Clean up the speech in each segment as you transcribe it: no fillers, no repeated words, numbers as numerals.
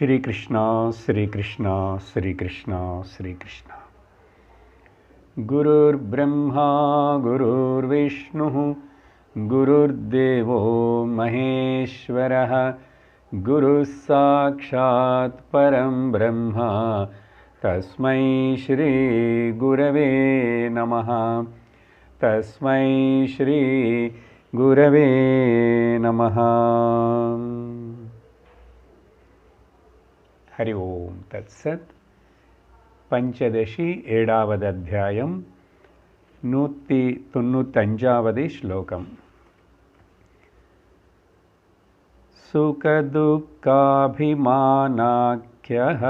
श्री कृष्णा श्री कृष्णा श्री कृष्णा श्री कृष्णा। गुरुर्ब्रह्मा गुरुर्विष्णुः गुरुर्देवो महेश्वरः गुरुः साक्षात् परं ब्रह्म तस्मै श्री गुरवे नमः। तस्मै श्री गुरवे नमः। हरि ओम तत्सत्। पंचदशी एडावद् अध्यायम् 195 श्लोकम्। सुखदुःखाभिमानाख्यः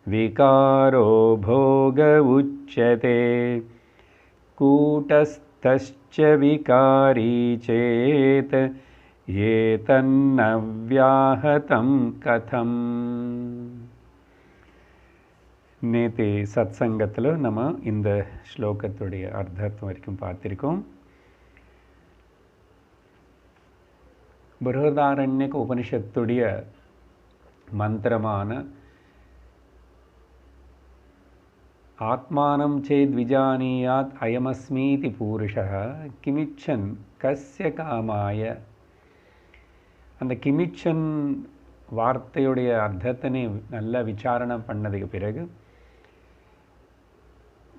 विकारो भोग उच्यते कूटस्थश्च विकारी चेत् ये तन्न व्याहतं कथम्। நேற்று சத்சங்கத்தில் நம்ம இந்த ஸ்லோகத்துடைய அர்த்தம் வரைக்கும் பார்த்திருக்கோம். பிருஹதாரண்யக உபனிஷத்துடைய மந்திரமான ஆத்மானம் சேத் விஜானியாத் அயமஸ்மீதி பூருஷः கிமிச்சன் கஸ்ய காமாய. அந்த கிமிச்சன் வார்த்தையுடைய அர்த்தத்தினை நல்லா விசாரணை பண்ணதுக்கு பிறகு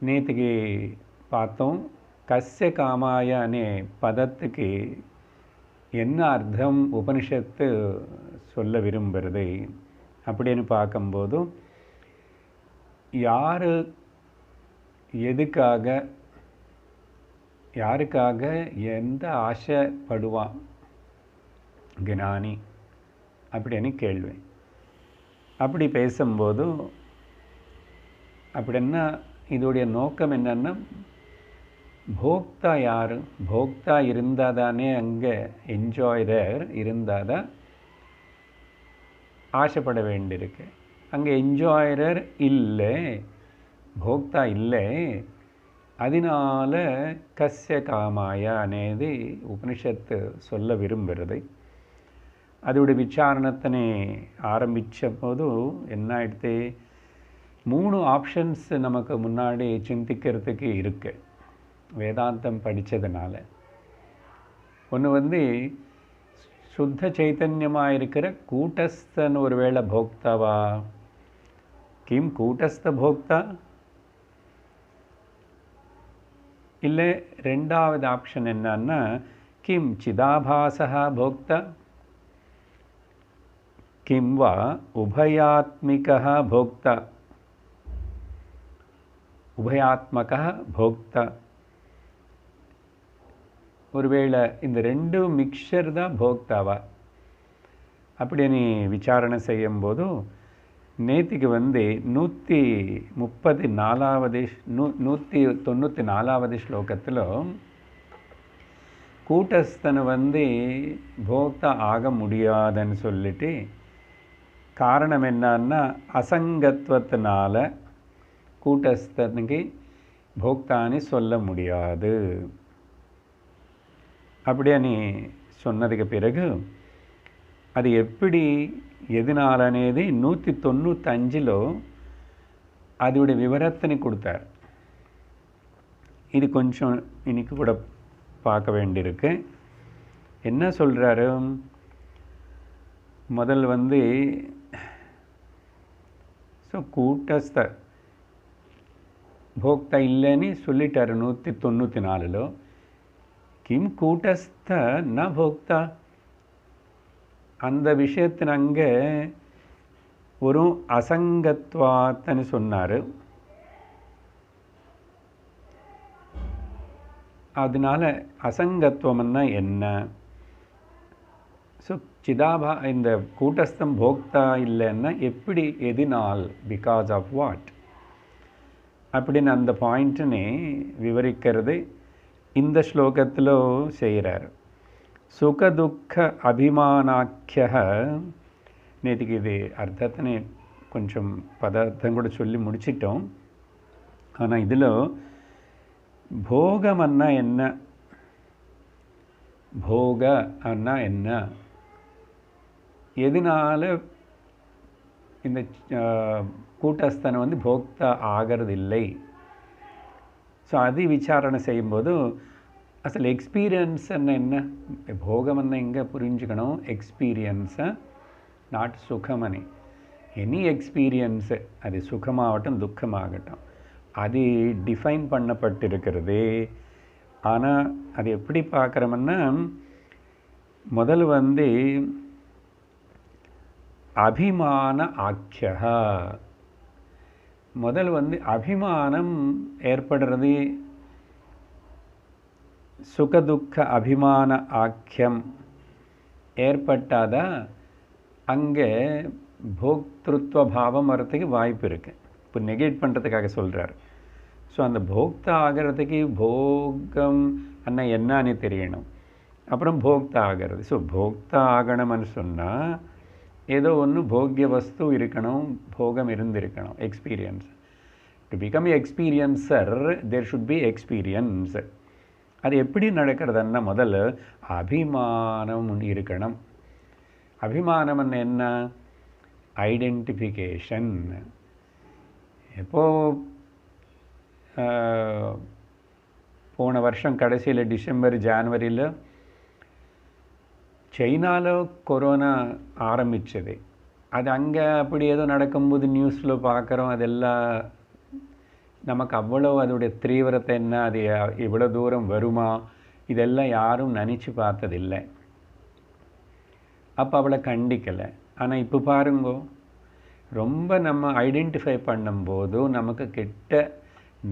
நேற்றுக்கு பார்த்தோம் கஸ்ய காமாய அனே பதத்துக்கு என்ன அர்த்தம் உபனிஷத்து சொல்ல விரும்புகிறது அப்படின்னு பார்க்கும்போது, யாருக்காக எந்த ஆசைப்படுவான் ஞானி அப்படின்னு கேள்வி. அப்படி பேசும்போது அப்படின்னா இதோடைய நோக்கம் என்னன்னா, போக்தா யார்? போக்தா இருந்தால் தானே அங்கே என்ஜாயர் இருந்தால் தான் ஆசைப்பட வேண்டியிருக்கு. அங்கே என்ஜாயர் இல்லை, போக்தா இல்லை. அதனால கஸ்ய காமாய అనేది உபனிஷத்து சொல்ல விரும்புகிறது. அதோடைய விசாரணத்தினை ஆரம்பித்த போது என்ன ஆயிடுத்து, 3 ஆப்ஷன்ஸ் நமக்கு முன்னாடி சிந்திக்கிறதுக்கு இருக்கு வேதாந்தம் படித்ததுனால. ஒன்று சுத்த சைத்தன்யமாக இருக்கிற கூட்டஸ்தன் ஒருவேளை போக்தாவா? கிம் கூட்டஸ்த போக்தா? இல்லை ரெண்டாவது ஆப்ஷன் என்னன்னா, கிம் சிதாபாசா போக்தா किं वा उभयात्मिकः भोक्ता, उभयात्मकः भोक्ता. ஒருவேளை இந்த ரெண்டு மிக்சர் தான் போக்தாவா அப்படின்னு விசாரணை செய்யும்போது, நேற்றுக்கு 194வது ஸ்லோகத்தில் கூட்டஸ்தனை போக்தா ஆக முடியாதுன்னு சொல்லிட்டு, காரணம் என்னன்னா அசங்கத்வத்தினால கூட்டஸ்தனுக்கு போக்தானி சொல்ல முடியாது அப்படின்னு சொன்னதுக்கு பிறகு அது எப்படி எதனாலனேது 195 அதோடைய விவரத்தினை கொடுத்தார். இது கொஞ்சம் இன்னைக்கு கூட பார்க்க வேண்டியிருக்கு. என்ன சொல்கிறாரு? முதல் கூட்டஸ்த போக்தா இல்லைன்னு சொல்லிட்டார் 194. கிம் கூட்டஸ்த ந போக்தா, அந்த விஷயத்தின் அங்கே ஒரு அசங்கத்வாத்தன்னு சொன்னார். அதனால அசங்கத்துவம்னா என்ன? ஸோ இந்த கூட்டஸ்தம் போக்தா இல்லைன்னா எப்படி, எதினால், பிகாஸ் ஆஃப் வாட் அப்படின்னு அந்த பாயிண்ட்டுன்னு விவரிக்கிறது இந்த ஸ்லோகத்தில் செய்கிறார். சுகதுக்க அபிமானாக்கிய. நேற்றுக்கு இது அர்த்தத்தினை கொஞ்சம் பதார்த்தம் கூட சொல்லி முடிச்சிட்டோம். ஆனால் இதில் போகமன்னா என்ன, போக அண்ணா என்ன, எதனால இந்த கூட்டஸ்தனை வந்து போக்தா ஆகிறதில்லை. ஸோ அது விசாரணை செய்யும்போது అసలు ఎక్స్పీరియన్స్ என்ன భోగం అన్న ఇంకా పురించుకணும் ఎక్స్పీరియన్స్ నాట్ సుఖమని. எனி எக்ஸ்பீரியன்ஸ், அது சுகமாகட்டும் துக்கமாகட்டும், அது டிஃபைன் பண்ணப்பட்டிருக்கிறது. ஆனால் அது எப்படி பார்க்குறோம்னா, முதல் வந்து அபிமான ஆக்கியா, முதல் வந்து அபிமானம் ஏற்படுறது. சுகதுக்க அபிமான ஆக்கியம் ஏற்பட்டாத அங்கே போக்திருத்வ பாவம் வரத்துக்கு வாய்ப்பு இருக்குது. இப்போ நெகேட் பண்ணுறதுக்காக சொல்கிறார். ஸோ அந்த போக்தா ஆகிறதுக்கு போகம் அண்ணா என்னன்னு தெரியணும், அப்புறம் போக்தா ஆகிறது. ஸோ போக்தா ஆகணும்னு சொன்னால் ஏதோ ஒன்று போக்கிய வஸ்து இருக்கணும், போகம் இருந்திருக்கணும், experience. To become experiencer there should be experience. அது எப்படி நடக்கிறதுன்னா முதல்ல அபிமானம் இருக்கணும். அபிமானம் என்ன? ஐடென்டிஃபிகேஷன். எப்போது போன வருஷம் கடைசியில் டிசம்பர் ஜான்வரியில் சைனாவில் கொரோனா ஆரம்பித்தது. அது அங்கே அப்படி ஏதோ நடக்கும்போது நியூஸில் பார்க்குறோம். அதெல்லாம் நமக்கு அவ்வளோ அதோடைய தீவிரத்தை என்ன, அது இவ்வளோ தூரம் வருமா, இதெல்லாம் யாரும் நினச்சி பார்த்ததில்லை. அப்போ அவளை கண்டிக்கலை. ஆனால் இப்போ பாருங்கோ, ரொம்ப நம்ம ஐடென்டிஃபை பண்ணும்போது நமக்கு கிட்ட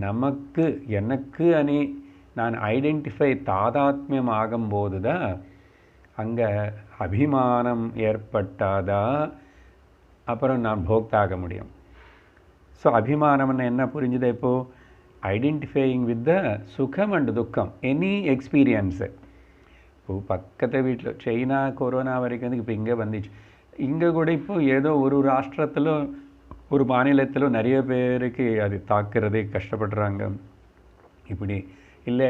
நமக்கு எனக்கு அணி நான் ஐடென்டிஃபை தாதாத்மியம் ஆகும்போது தான் அங்கே அபிமானம் ஏற்பட்டாதா அப்புறம் நான் போக்தாக முடியும். ஸோ அபிமானம்னு என்ன புரிஞ்சுது? இப்போது ஐடென்டிஃபையிங் வித் த சுகம் அண்ட் துக்கம், எனி எக்ஸ்பீரியன்ஸு. இப்போது பக்கத்து வீட்டில் சைனா கொரோனா வரைக்கும் வந்து இப்போ இங்கே வந்துச்சு. இங்கே கூட இப்போது ஏதோ ஒரு ராஷ்டிரத்தில் ஒரு மாநிலத்தில் நிறைய பேருக்கு அது தாக்குறது கஷ்டப்படுறாங்க. இப்படி இல்லை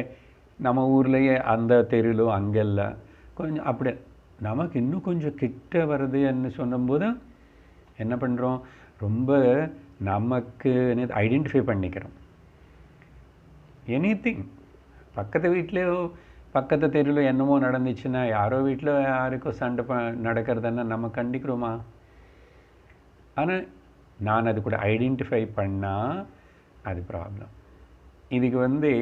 நம்ம ஊர்லேயே அந்த தெருவிலோ அங்கெல்லாம் கொஞ்சம் அப்படி நமக்கு இன்னும் கொஞ்சம் கிட்ட வருதுன்னு சொன்னும்போது என்ன பண்ணுறோம், ரொம்ப நமக்கு ஐடென்டிஃபை பண்ணிக்கிறோம். எனிதிங் பக்கத்து வீட்லேயோ பக்கத்து தெருவில் என்னமோ நடந்துச்சுன்னா, யாரோ வீட்டில் யாருக்கோ சண்டை நடக்கிறதுன்னா நம்ம கண்டிக்கிறோமா? ஆனால் நான் அது கூட ஐடென்டிஃபை பண்ணால் அது ப்ராப்ளம். இதுக்கு வந்து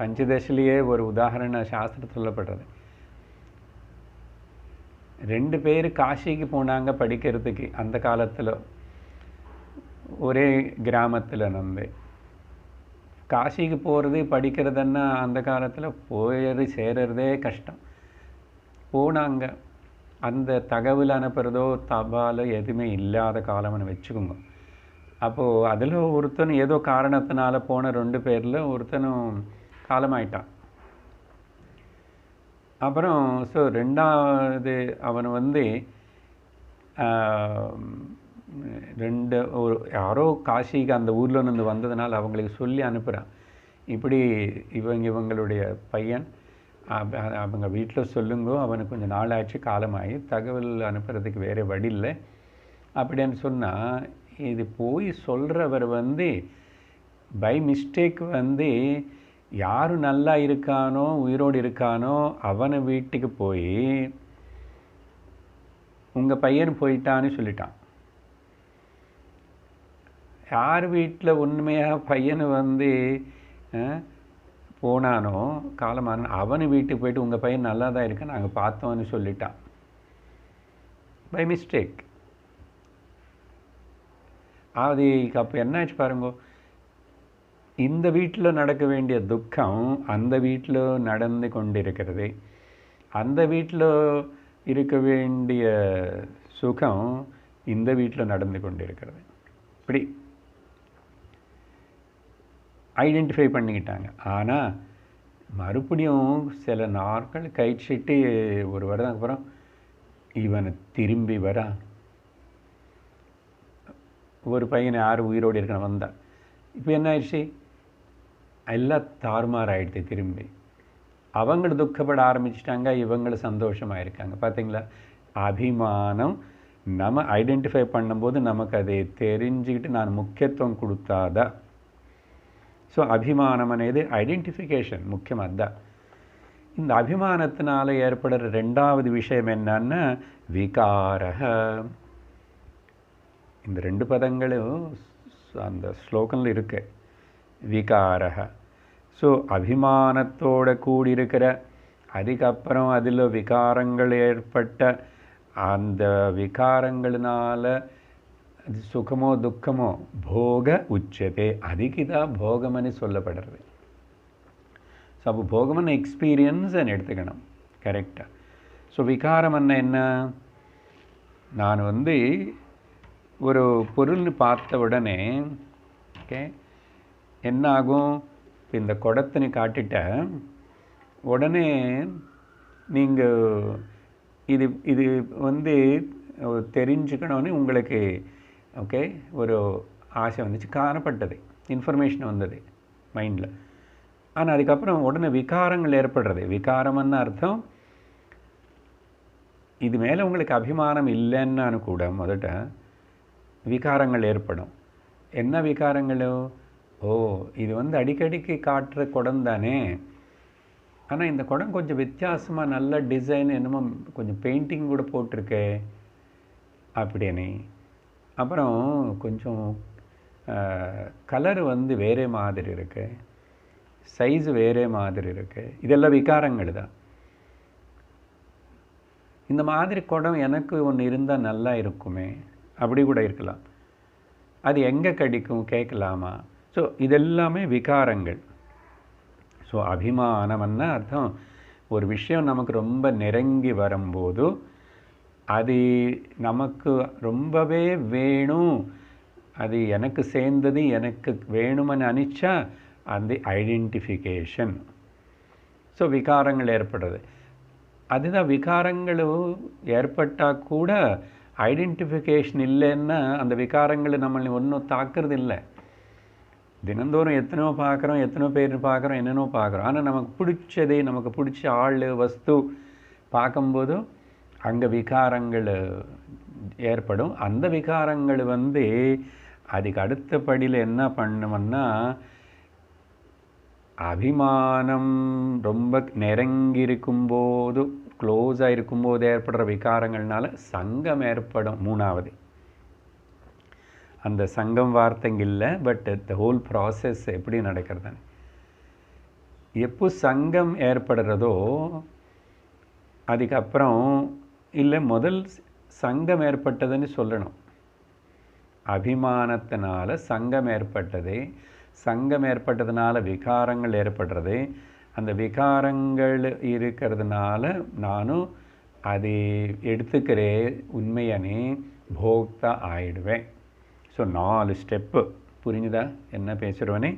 பஞ்சதசிலேயே ஒரு உதாரண சாஸ்திரம் சொல்லப்படுறது. 2 பேர் காசிக்கு போனாங்க படிக்கிறதுக்கு. அந்த காலத்தில் ஒரே கிராமத்தில் வந்து காசிக்கு போகிறது படிக்கிறதுன்னா அந்த காலத்தில் போய் சேர்றதே கஷ்டம். போனாங்க, அந்த தகவல் அனுப்புறதோ தபாலோ எதுவுமே இல்லாத காலம்னு வச்சுக்கோங்க. அப்போது அதில் ஒருத்தன் ஏதோ காரணத்தினால போன 2 பேரில் ஒருத்தனும் காலமாயிட்டான். அப்புறம் ஸோ 2வது அவன் வந்து ஒரு யாரோ காசிக்கு அந்த ஊரில் இருந்து வந்ததுனால அவங்களுக்கு சொல்லி அனுப்புகிறான். இப்படி இவங்களுடைய பையன் அவங்க வீட்டில் சொல்லுங்கோ, அவனுக்கு கொஞ்சம் நாளாச்சு காலமாகி தகவல் அனுப்புறதுக்கு வேறு வழி இல்லை அப்படின்னு சொன்னால், இது போய் சொல்கிறவர் வந்து பை மிஸ்டேக் வந்து யார் நல்லா இருக்கானோ உயிரோடு இருக்கானோ அவனை வீட்டுக்கு போய் உங்கள் பையன் போயிட்டான்னு சொல்லிட்டான். யார் வீட்டில் உண்மையாக பையனை வந்து போனானோ காலமான அவனு வீட்டுக்கு போயிட்டு உங்கள் பையன் நல்லா தான் இருக்க நாங்கள் பார்த்தோன்னு சொல்லிட்டான் பை மிஸ்டேக். அது அப்போ என்னாச்சு பாருங்க, இந்த வீட்டில் நடக்க வேண்டிய துக்கம் அந்த வீட்டில் நடந்து கொண்டிருக்கிறது, அந்த வீட்டில் இருக்க வேண்டிய சுகம் இந்த வீட்டில் நடந்து கொண்டிருக்கிறது. இப்படி ஐடென்டிஃபை பண்ணிக்கிட்டாங்க. ஆனால் மறுபடியும் சில நாட்கள் கழிச்சிட்டு ஒரு வருடம் அப்புறம் இவனை திரும்பி வரான். ஒரு பையனை யார் உயிரோடு இருக்கணும் வந்தான். இப்போ என்ன ஆயிடுச்சு, எல்லாம் தாறுமாறு ஆகிடுது. திரும்பி அவங்கள துக்கப்பட ஆரம்பிச்சிட்டாங்க, இவங்கள சந்தோஷமாக இருக்காங்க. பார்த்தீங்களா, அபிமானம் நம்ம ஐடென்டிஃபை பண்ணும்போது நமக்கு அதை தெரிஞ்சுக்கிட்டு நான் முக்கியத்துவம் கொடுத்தாதா. ஸோ அபிமானம் అనేది ஐடென்டிஃபிகேஷன் முக்கியம். அதுதான் இந்த அபிமானத்தினால ஏற்படுற ரெண்டாவது விஷயம் என்னன்னா விகாரஹ. இந்த ரெண்டு பதங்களும் அந்த ஸ்லோகத்தில் இருக்கு. விகாரஹ. ஸோ அபிமானத்தோட கூடியிருக்கிற, அதுக்கப்புறம் அதில் விகாரங்கள் ஏற்பட்ட அந்த விகாரங்களினால அது சுகமோ துக்கமோ போக உச்சதே, அதுக்கு தான் போகம்னு சொல்லப்படுறது. ஸோ அப்போ போகம்னு எக்ஸ்பீரியன்ஸ்ன்னு எடுத்துக்கணும். கரெக்டாக. ஸோ விகாரம் என்ன, நான் ஒரு பொருள்னு பார்த்த உடனே ஓகே என்ன ஆகும், இப்போ இந்த குடத்தினை காட்டிட்ட உடனே நீங்கள் இது இது தெரிஞ்சுக்கணும்னு உங்களுக்கு ஓகே ஒரு ஆசை வந்துச்சு, காணப்பட்டது, இன்ஃபர்மேஷன் வந்தது மைண்டில். ஆனால் அதுக்கப்புறம் உடனே விகாரங்கள் ஏற்படுறது. விகாரம்னு அர்த்தம் இது மேலே உங்களுக்கு அபிமானம் இல்லைன்னு கூட முதல்ல விகாரங்கள் ஏற்படும். என்ன விகாரங்களோ, ஓ இது அடிக்கடிக்கு காட்டுற குடம் தானே, ஆனால் இந்த குடம் கொஞ்சம் வித்தியாசமாக நல்ல டிசைன், என்னமோ கொஞ்சம் பெயிண்டிங் கூட போட்டிருக்கே அப்படின்னு. அப்புறம் கொஞ்சம் கலர் வேறே மாதிரி இருக்கு, சைஸ் வேறே மாதிரி இருக்கு. இதெல்லாம் விகாரங்கள் தான். இந்த மாதிரி குடம் எனக்கு ஒன்று இருந்தால் நல்லா இருக்குமே, அப்படி கூட இருக்கலாம். அது எங்கே கிடைக்கும் கேட்கலாமா. ஸோ இதெல்லாமே விகாரங்கள். ஸோ அபிமானம்னா அர்த்தம் ஒரு விஷயம் நமக்கு ரொம்ப நெருங்கி வரும்போது அது நமக்கு ரொம்பவே வேணும், அது எனக்கு சேர்ந்தது, எனக்கு வேணும்னு நினச்சா அந்த ஐடென்டிஃபிகேஷன். ஸோ விகாரங்கள் ஏற்படுறது. அதுதான் விகாரங்கள் ஏற்பட்டால் கூட ஐடென்டிஃபிகேஷன் இல்லைன்னா அந்த விகாரங்கள் நம்மளை ஒன்றும் தாக்குறது இல்லை. தினந்தோறும் எத்தனையோ பார்க்குறோம், எத்தனையோ பேர் பார்க்குறோம், என்னென்னோ பார்க்குறோம். ஆனால் நமக்கு பிடிச்சது, நமக்கு பிடிச்ச ஆள் வஸ்து பார்க்கும்போது அங்கே விகாரங்கள் ஏற்படும். அந்த விகாரங்கள் அதுக்கு அடுத்தபடியில் என்ன பண்ணுவோம்னா அபிமானம் ரொம்ப நெருங்கி இருக்கும்போது, க்ளோஸாக இருக்கும்போது ஏற்படுற விகாரங்கள்னால சங்கம் ஏற்படும். மூணாவது அந்த சங்கம் வார்த்தைங்க இல்லை, பட் த ஹோல் ப்ராசஸ் எப்படி நடக்கிறது. எப்போ சங்கம் ஏற்படுறதோ அதுக்கப்புறம் இல்லை, முதல் சங்கம் ஏற்பட்டதுன்னு சொல்லணும். அபிமானத்தினால சங்கம் ஏற்பட்டது, சங்கம் ஏற்பட்டதுனால விகாரங்கள் ஏற்படுறது, அந்த விகாரங்கள் இருக்கிறதுனால நானும் அதை எடுத்துக்கிறே உண்மையானே போக்தா ஆயிடுவேன். ஸோ 4 ஸ்டெப்பு புரிஞ்சுதா என்ன பேசுகிறவனே.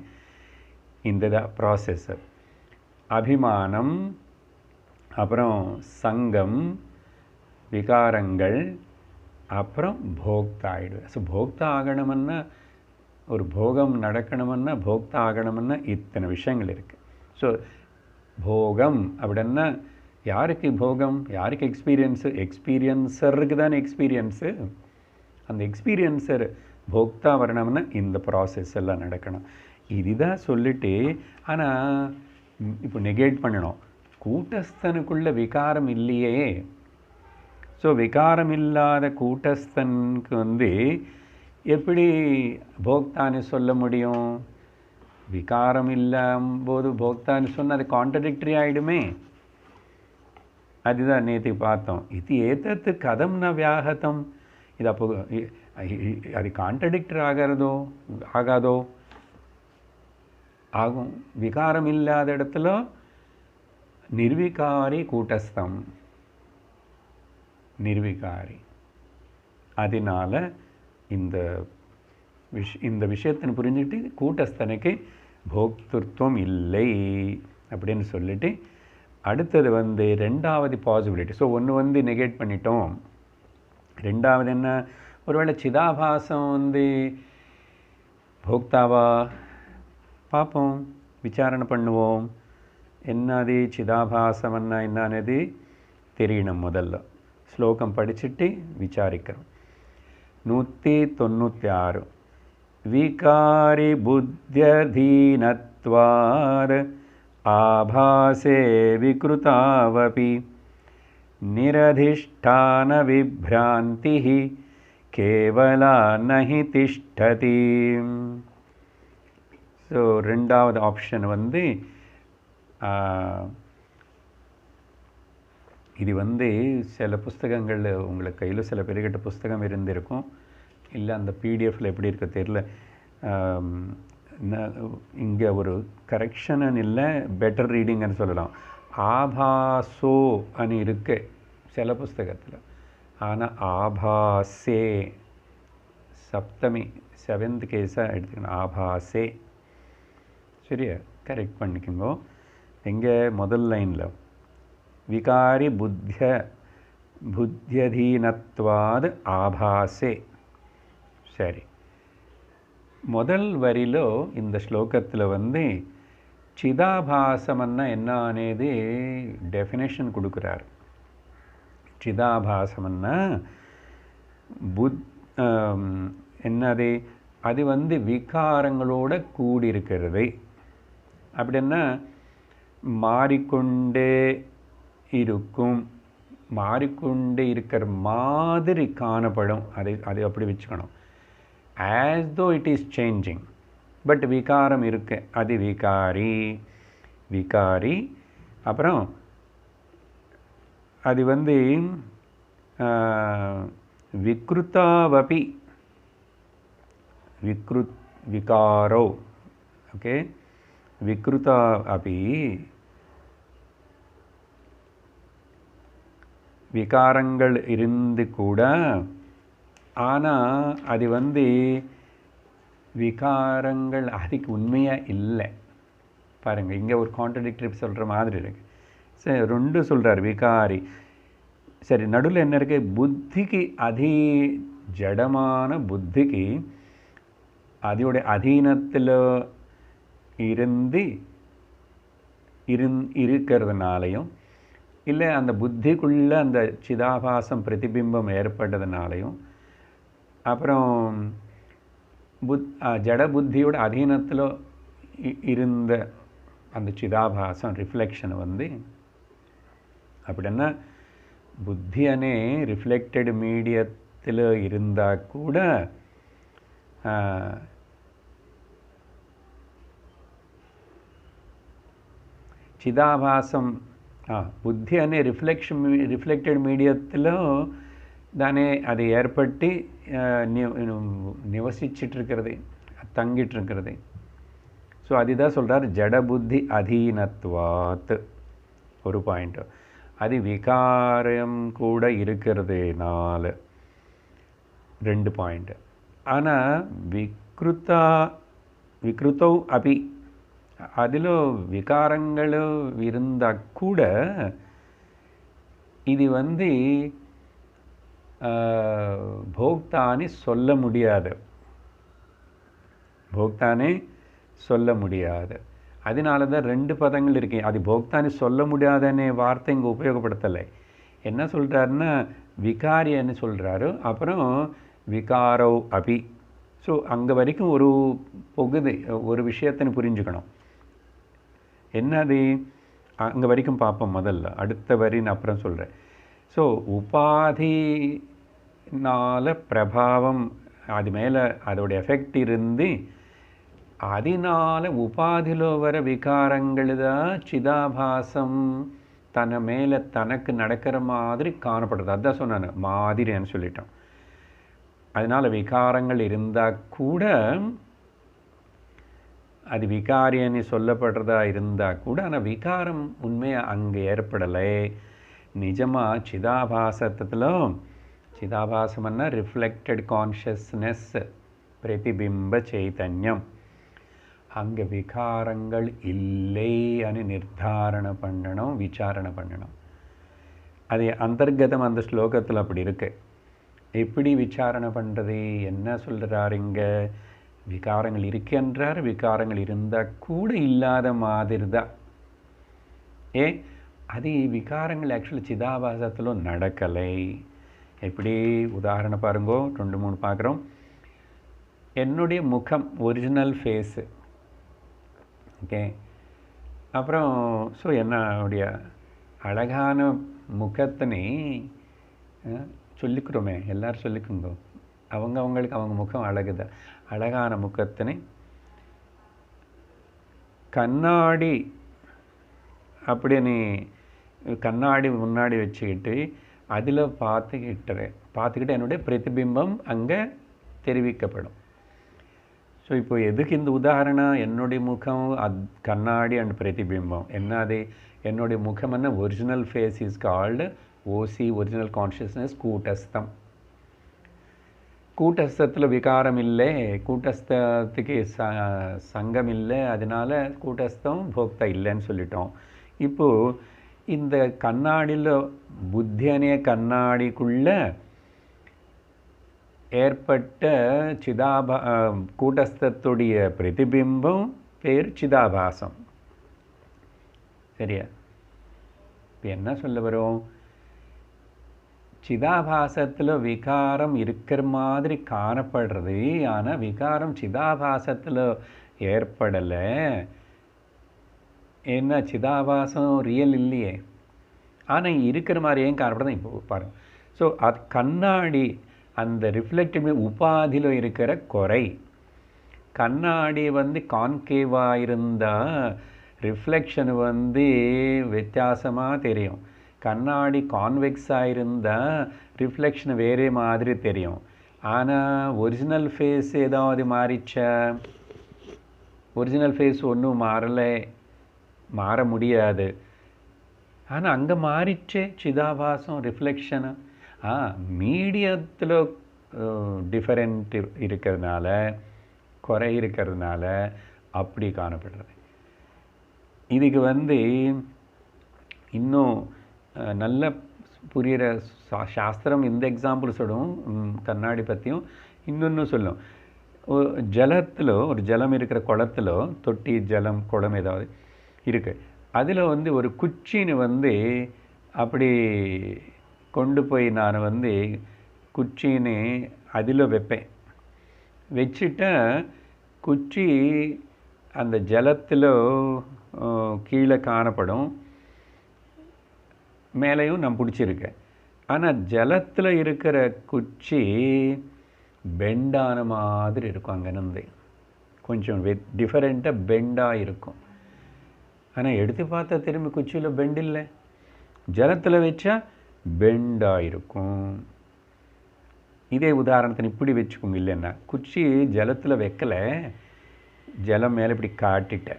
இந்த ப்ராசஸ் அபிமானம், அப்புறம் சங்கம், விகாரங்கள், அப்புறம் போக்தா ஆகிடுவேன். ஸோ போக்தா ஆகணும்னா, ஒரு போகம் நடக்கணும்னா, போக்தா ஆகணும்னா இத்தனை விஷயங்கள் இருக்குது. ஸோ போகம் அப்படின்னா யாருக்கு போகம், யாருக்கு எக்ஸ்பீரியன்ஸு, எக்ஸ்பீரியன்ஸருக்கு தானே எக்ஸ்பீரியன்ஸு. அந்த எக்ஸ்பீரியன்ஸர் போக்தா வரணும்னா இந்த ப்ராசஸ் எல்லாம் நடக்கணும். இதுதான் சொல்லிட்டு, ஆனால் இப்போ நெகேட் பண்ணணும், கூட்டஸ்தனுக்குள்ள விகாரம் இல்லையே. ஸோ விகாரம் இல்லாத கூட்டஸ்தனுக்கு எப்படி போக்தான்னு சொல்ல முடியும். விகாரம் இல்லாம்போது போக்தான்னு சொன்னால் அது கான்ட்ரடிக்டரி ஆகிடுமே. அதுதான் நேற்று பார்த்தோம். இது ஏதத்து கதம் ந வியாகதம். இது அப்போ அது கான்ட்ரடிக்டர் ஆகாதோ ஆகும். விகாரம் இல்லாத இடத்துல நிர்விகாரி கூட்டஸ்தம், நிர்விகாரி. அதனால இந்த விஷயத்தை புரிஞ்சுட்டு கூட்டஸ்தனுக்கு போக்திருத்துவம் இல்லை அப்படின்னு சொல்லிட்டு, அடுத்தது ரெண்டாவது பாசிபிலிட்டி. ஸோ ஒன்று நெகேட் பண்ணிட்டோம். ரெண்டாவது என்ன, ஒருவேளை சிதாபாசம் போக்தாவா பார்ப்போம், விசாரணை பண்ணுவோம். என்னது சிதாபாசம்னா என்னது தெரியணும். முதல்ல ஸ்லோகம் படிச்சுட்டு விசாரிக்கிறோம். 196 விகாரி புத்யதீனத்வாத் ஆபாசே விக்ருதாவபி நிரதிஷ்டான விப்ராந்திஹி கேவலா நஹி திஷ்டதி. ஸோ ரெண்டாவது ஆப்ஷன் வந்து இது வந்து சில புஸ்தகங்கள் உங்களுக்கு கையில் சில பேர்கிட்ட புஸ்தகம் இருந்திருக்கும், இல்லை அந்த பிடிஎஃப்பில் எப்படி இருக்க தெரியல. இங்கே ஒரு கரெக்ஷன் இல்லை, பெட்டர் ரீடிங்னு சொல்லலாம். ஆபாசோ அனு இருக்கு சில புஸ்தகத்தில், ஆனால் ஆபாசே சப்தமி 7th கேஸாக எடுத்துக்கணும். ஆபாசே சரியா கரெக்ட் பண்ணிக்கோங்க. எங்கே முதல் லைனில் விகாரி புத்தியதீனத்வாத் ஆபாசே. சரி, முதல் வரிలో இந்த ஸ்லோகத்தில் வந்து சிதாபாசம்னா என்ன అనేది டெஃபினேஷன் கொடுக்குறார். சிதாபாசம்னா என்னது, அது வந்து விகாரங்களோட கூடியிருக்கிறது. அப்படின்னா மாறிக்கொண்டே இருக்கும், மாறிக்கொண்டே இருக்கிற மாதிரி காணப்படும். அது அப்படி வச்சுக்கணும். as though it is changing, but விகாரம் இருக்கு, அது விகாரி. அப்புறம் அது வந்து விக்ருதாவபி, விகாரோ, ஓகே, விக்ருதா அபி, விகாரங்கள் இருந்து கூட, ஆனால் அது வந்து விகாரங்கள் அதுக்கு உண்மையாக இல்லை. பாருங்கள், இங்கே ஒரு கான்ட்ரடிக்டரி சொல்கிற மாதிரி இருக்கு. சரி, ரெண்டு சொல்கிறார் விகாரி. சரி, நடுவில் என்ன இருக்குது, புத்திக்கு ஜடமான புத்திக்கு அதோடைய அதீனத்தில் இருக்கிறதுனாலையும், இல்லை அந்த புத்திக்குள்ளே அந்த சிதாபாசம் பிரதிபிம்பம் ஏற்பட்டதுனாலையும், அப்புறம் ஜட புத்தியோட அதீனத்தில் இருந்த அந்த சிதாபாசம் ரிஃப்ளெக்ஷன் வந்து அப்படின்னா புத்தி அனே ரிஃப்ளெக்டட் மீடியத்தில் இருந்தால் கூட చిదాభాసం బుద్ధి అనే రిఫ్లెక్టెడ్ మీడియத்தில் தானே அது ஏற்பட்டு நிவசிச்சுட்டு இருக்கிறது, தங்கிட்டு இருக்கிறது. ஸோ அதுதான் சொல்கிறார் ஜட புத்தி அதீனத்வாத். ஒரு பாயிண்ட் அது விகாரம் கூட இருக்கிறதுனால. 2 பாயிண்ட். ஆனால் விக்ருதௌ அபி, அதில் விகாரங்கள் இருந்தால் கூட இது வந்து போக்தானே சொல்ல முடியாது, போக்தானே சொல்ல முடியாது. அதனால தான் 2 பதங்கள் இருக்கு. அது போக்தானே சொல்ல முடியாதன்னு வார்த்தை இங்கே உபயோகப்படுத்தலை. என்ன சொல்கிறாருன்னா விகாரியன்னு சொல்கிறாரு, அப்புறம் விகாரோ அபி. ஸோ அங்கே வரைக்கும் ஒரு பகுதி, ஒரு விஷயத்தின்னு புரிஞ்சுக்கணும். என்னது அங்கே வரைக்கும் பார்ப்போம் முதல்ல, அடுத்த வரின்னு அப்புறம் சொல்கிறேன். ஸோ உபாதினால பிரபாவம் அது மேலே அதோட எஃபெக்ட் இருந்து, அதனால உபாதியில் வர விகாரங்கள் தான் சிதாபாசம் தன்னை மேலே தனக்கு நடக்கிற மாதிரி காணப்படுறது. அதுதான் சொன்னான், மாதிரின்னு சொல்லிட்டோம். அதனால் விகாரங்கள் இருந்தால் கூட, அது விகாரியன்னு சொல்லப்படுறதா இருந்தால் கூட, ஆனால் விகாரம் உண்மையாக அங்கே ஏற்படலை. நிஜமாக சிதாபாசத்திலும், சிதாபாசம்னா ரிஃப்ளெக்டட் கான்ஷியஸ்னஸ், பிரதிபிம்ப சைத்தன்யம், அங்கே விகாரங்கள் இல்லை அனு நிர்தாரண பண்ணணும், விசாரணை பண்ணணும். அது அந்தர்கதம் அந்த ஸ்லோகத்தில் அப்படி இருக்கு. எப்படி விசாரணை பண்ணுறது, என்ன சொல்கிறார் இங்கே, விகாரங்கள் இருக்கின்றார், விகாரங்கள் இருந்தால் கூட இல்லாத மாதிரி தான். அது விகாரங்கள் ஆக்சுவலி சிதாபாசத்தில் நடக்கலை. எப்படி உதாரணம் பாருங்கோ, 2-3 பார்க்குறோம். என்னுடைய முகம் ஒரிஜினல் ஃபேஸு, ஓகே. அப்புறம் ஸோ என்னுடைய அழகான முகத்தினை சொல்லிக்கிறோமே, எல்லோரும் சொல்லிக்குங்கோ. அவங்களுக்கு அவங்க முகம் அழகுதான். அழகான முகத்தினை கண்ணாடி அப்படின்னு கண்ணாடி முன்னாடி வச்சுக்கிட்டு அதில் பார்த்துக்கிட்டு என்னுடைய பிரதிபிம்பம் அங்கே தெரிவிக்கப்படும். ஸோ இப்போ எதுக்கு இந்த உதாரணம்? என்னுடைய முகம் கண்ணாடி அண்ட் பிரதிபிம்பம் என்ன? அது என்னுடைய முகம் என்ன? Original face is called OC, original consciousness, கூட்டஸ்தம். கூட்டஸ்தத்தில் விகாரம் இல்லை, கூட்டஸ்தத்துக்கு சங்கம் இல்லை, அதனால கூட்டஸ்தம் போக்தா இல்லைன்னு சொல்லிட்டோம். இப்போது இந்த கண்ணாடியில் புத்தி அనే கண்ணாடிக்குள்ளே ஏற்பட்ட கூட்டஸ்தத்துடைய பிரதிபிம்பம் பேர் சிதாபாசம். சரியா? இப்போ என்ன சொல்ல வரும்? சிதாபாசத்தில் விகாரம் இருக்கிற மாதிரி காணப்படுறது, ஆனால் விகாரம் சிதாபாசத்தில் ஏற்படலை. ஏன்னா சிதாபாசம் ரியல் இல்லையே, ஆனால் இருக்கிற மாதிரி ஏன் காணப்படுறது இப்போ பாருங்கள். ஸோ அது கண்ணாடி அந்த ரிஃப்ளெக்டிவ் உபாதியில் இருக்கிற குறை. கண்ணாடி கான்கேவாக இருந்தால் ரிஃப்ளெக்ஷன் வித்தியாசமாக தெரியும். கண்ணாடி கான்வெக்ஸாக இருந்தால் ரிஃப்ளெக்ஷன் வேறே மாதிரி தெரியும். ஆனால் ஒரிஜினல் ஃபேஸ் ஏதாவது மாறிச்சா? ஒரிஜினல் ஃபேஸ் ஒன்றும் மாறலை, மாற முடியாது. ஆனால் அங்கே மாறிச்சே சிதாபாசம், ரிஃப்ளெக்ஷனு. மீடியத்தில் டிஃபரெண்ட் இருக்கிறதுனால, குறை இருக்கிறதுனால அப்படி காணப்படுறது. இதுக்கு இன்னும் நல்ல புரிகிற சாஸ்திரம் இந்த எக்ஸாம்பிள் சொல்லும். கண்ணாடி பற்றியும் இன்னொன்று சொல்லும். ஜலத்தில், ஒரு ஜலம் இருக்கிற குளத்தில், தொட்டி ஜலம் குளம் ஏதாவது இருக்குது, அதில் ஒரு குச்சின்னு அப்படி கொண்டு போய் நான் குச்சின்னு அதில் வைப்பேன். வச்சுட்டா குச்சி அந்த ஜலத்தில் கீழே காணப்படும், மேலேயும் நான் பிடிச்சிருக்கேன். ஆனால் ஜலத்தில் இருக்கிற குச்சி பெண்டான மாதிரி இருக்கும். அங்கேருந்து கொஞ்சம் டிஃபரெண்ட்டாக பெண்டாக இருக்கும். ஆனால் எடுத்து பார்த்தா திரும்பி குச்சியில் பெண்ட் இல்லை, ஜலத்தில் வச்சா பெண்டாக இருக்கும். இதே உதாரணத்தை இப்படி வச்சுக்கோங்க. இல்லைன்னா குச்சி ஜலத்தில் வைக்கலை, ஜலம் மேலே இப்படி காட்டிட்ட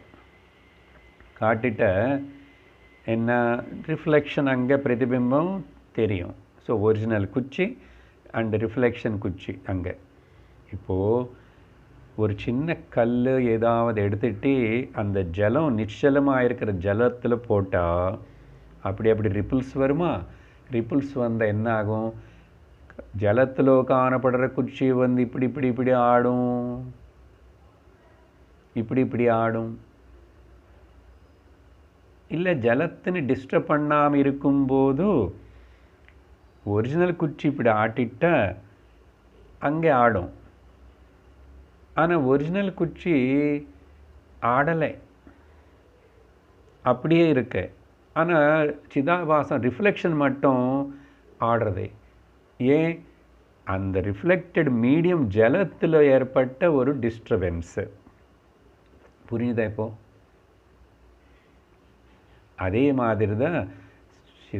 என்ன ரிஃப்ளெக்ஷன், அங்கே பிரதிபிம்பம் தெரியும். ஸோ ஒரிஜினல் குச்சி அண்ட் ரிஃப்ளெக்ஷன் குச்சி அங்கே. இப்போது ஒரு சின்ன கல் ஏதாவது எடுத்துகிட்டு அந்த ஜலம் நிச்சலமாக இருக்கிற ஜலத்தில் போட்டால் அப்படி ரிப்பிள்ஸ் வருமா? ரிப்பிள்ஸ் வந்தால் என்ன ஆகும்? ஜலத்தில் காணப்படுற குச்சி இப்படி ஆடும், இப்படி ஆடும். இல்லை ஜலத்தின்னு டிஸ்டர்ப் பண்ணாமல் இருக்கும்போது ஒரிஜினல் குச்சி இப்படி ஆட்டிட்டா அங்கே ஆடும். ஆனால் ஒரிஜினல் குச்சி ஆடலை, அப்படியே இருக்கு. ஆனால் சிதாபாசம் ரிஃப்ளெக்ஷன் மட்டும் ஆடுறது. ஏன்? அந்த ரிஃப்ளெக்டட் மீடியம் ஜலத்தில் ஏற்பட்ட ஒரு டிஸ்டர்பன்ஸு. புரியுதா? இப்போது அதே மாதிரி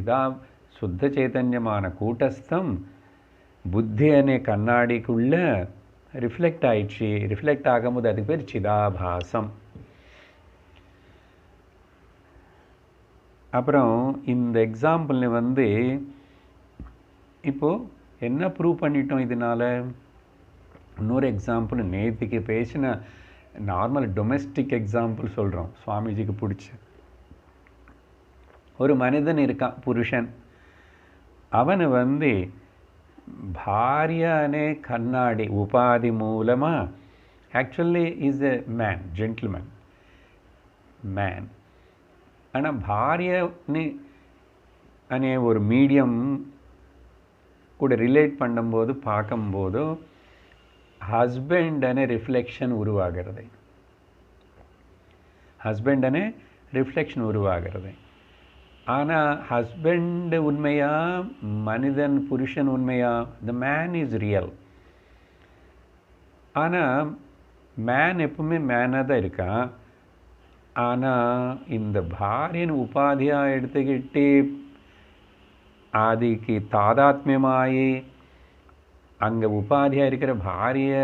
தான் சுத்த சைத்தன்யமான கூட்டஸ்தம் புத்தி அనే கண்ணாடிக்குள்ளே ரிஃப்ளெக்ட் ஆயிடுச்சு. ரிஃப்ளெக்ட் ஆகும்போது அதுக்கு பேர் சிதாபாசம். அப்புறம் இந்த எக்ஸாம்பிள் இப்போது என்ன ப்ரூவ் பண்ணிட்டோம் இதனால்? இன்னொரு எக்ஸாம்பிள் நேற்றுக்கு பேசின நார்மல் டொமெஸ்டிக் எக்ஸாம்பிள் சொல்கிறோம். சுவாமிஜிக்கு பிடிச்ச ஒரு மனிதன் இருக்கான், புருஷன். அவன் பாரியானே கண்ணாடி உபாதி மூலமாக actually is a man, gentleman man. ஆனால் பாரியன்னு அనే ஒரு மீடியம் கூட ரிலேட் பண்ணும்போது பார்க்கும்போது ஹஸ்பண்ட் அనే ரிஃப்ளெக்ஷன் உருவாகிறது. ஹஸ்பண்ட் அనే ரிஃப்ளெக்ஷன் உருவாகிறது. ஆனால் ஹஸ்பண்ட் உண்மையா, மனிதன் புருஷன் உண்மையா? The man is real. ஆனால் மேன் எப்பவுமே மேனாக தான் இருக்கான். ஆனால் இந்த பாரியன் உபாதியாக எடுத்துக்கிட்டு அதுக்கு தாதாத்மியமாகி அங்கே உபாதியாக இருக்கிற பாரிய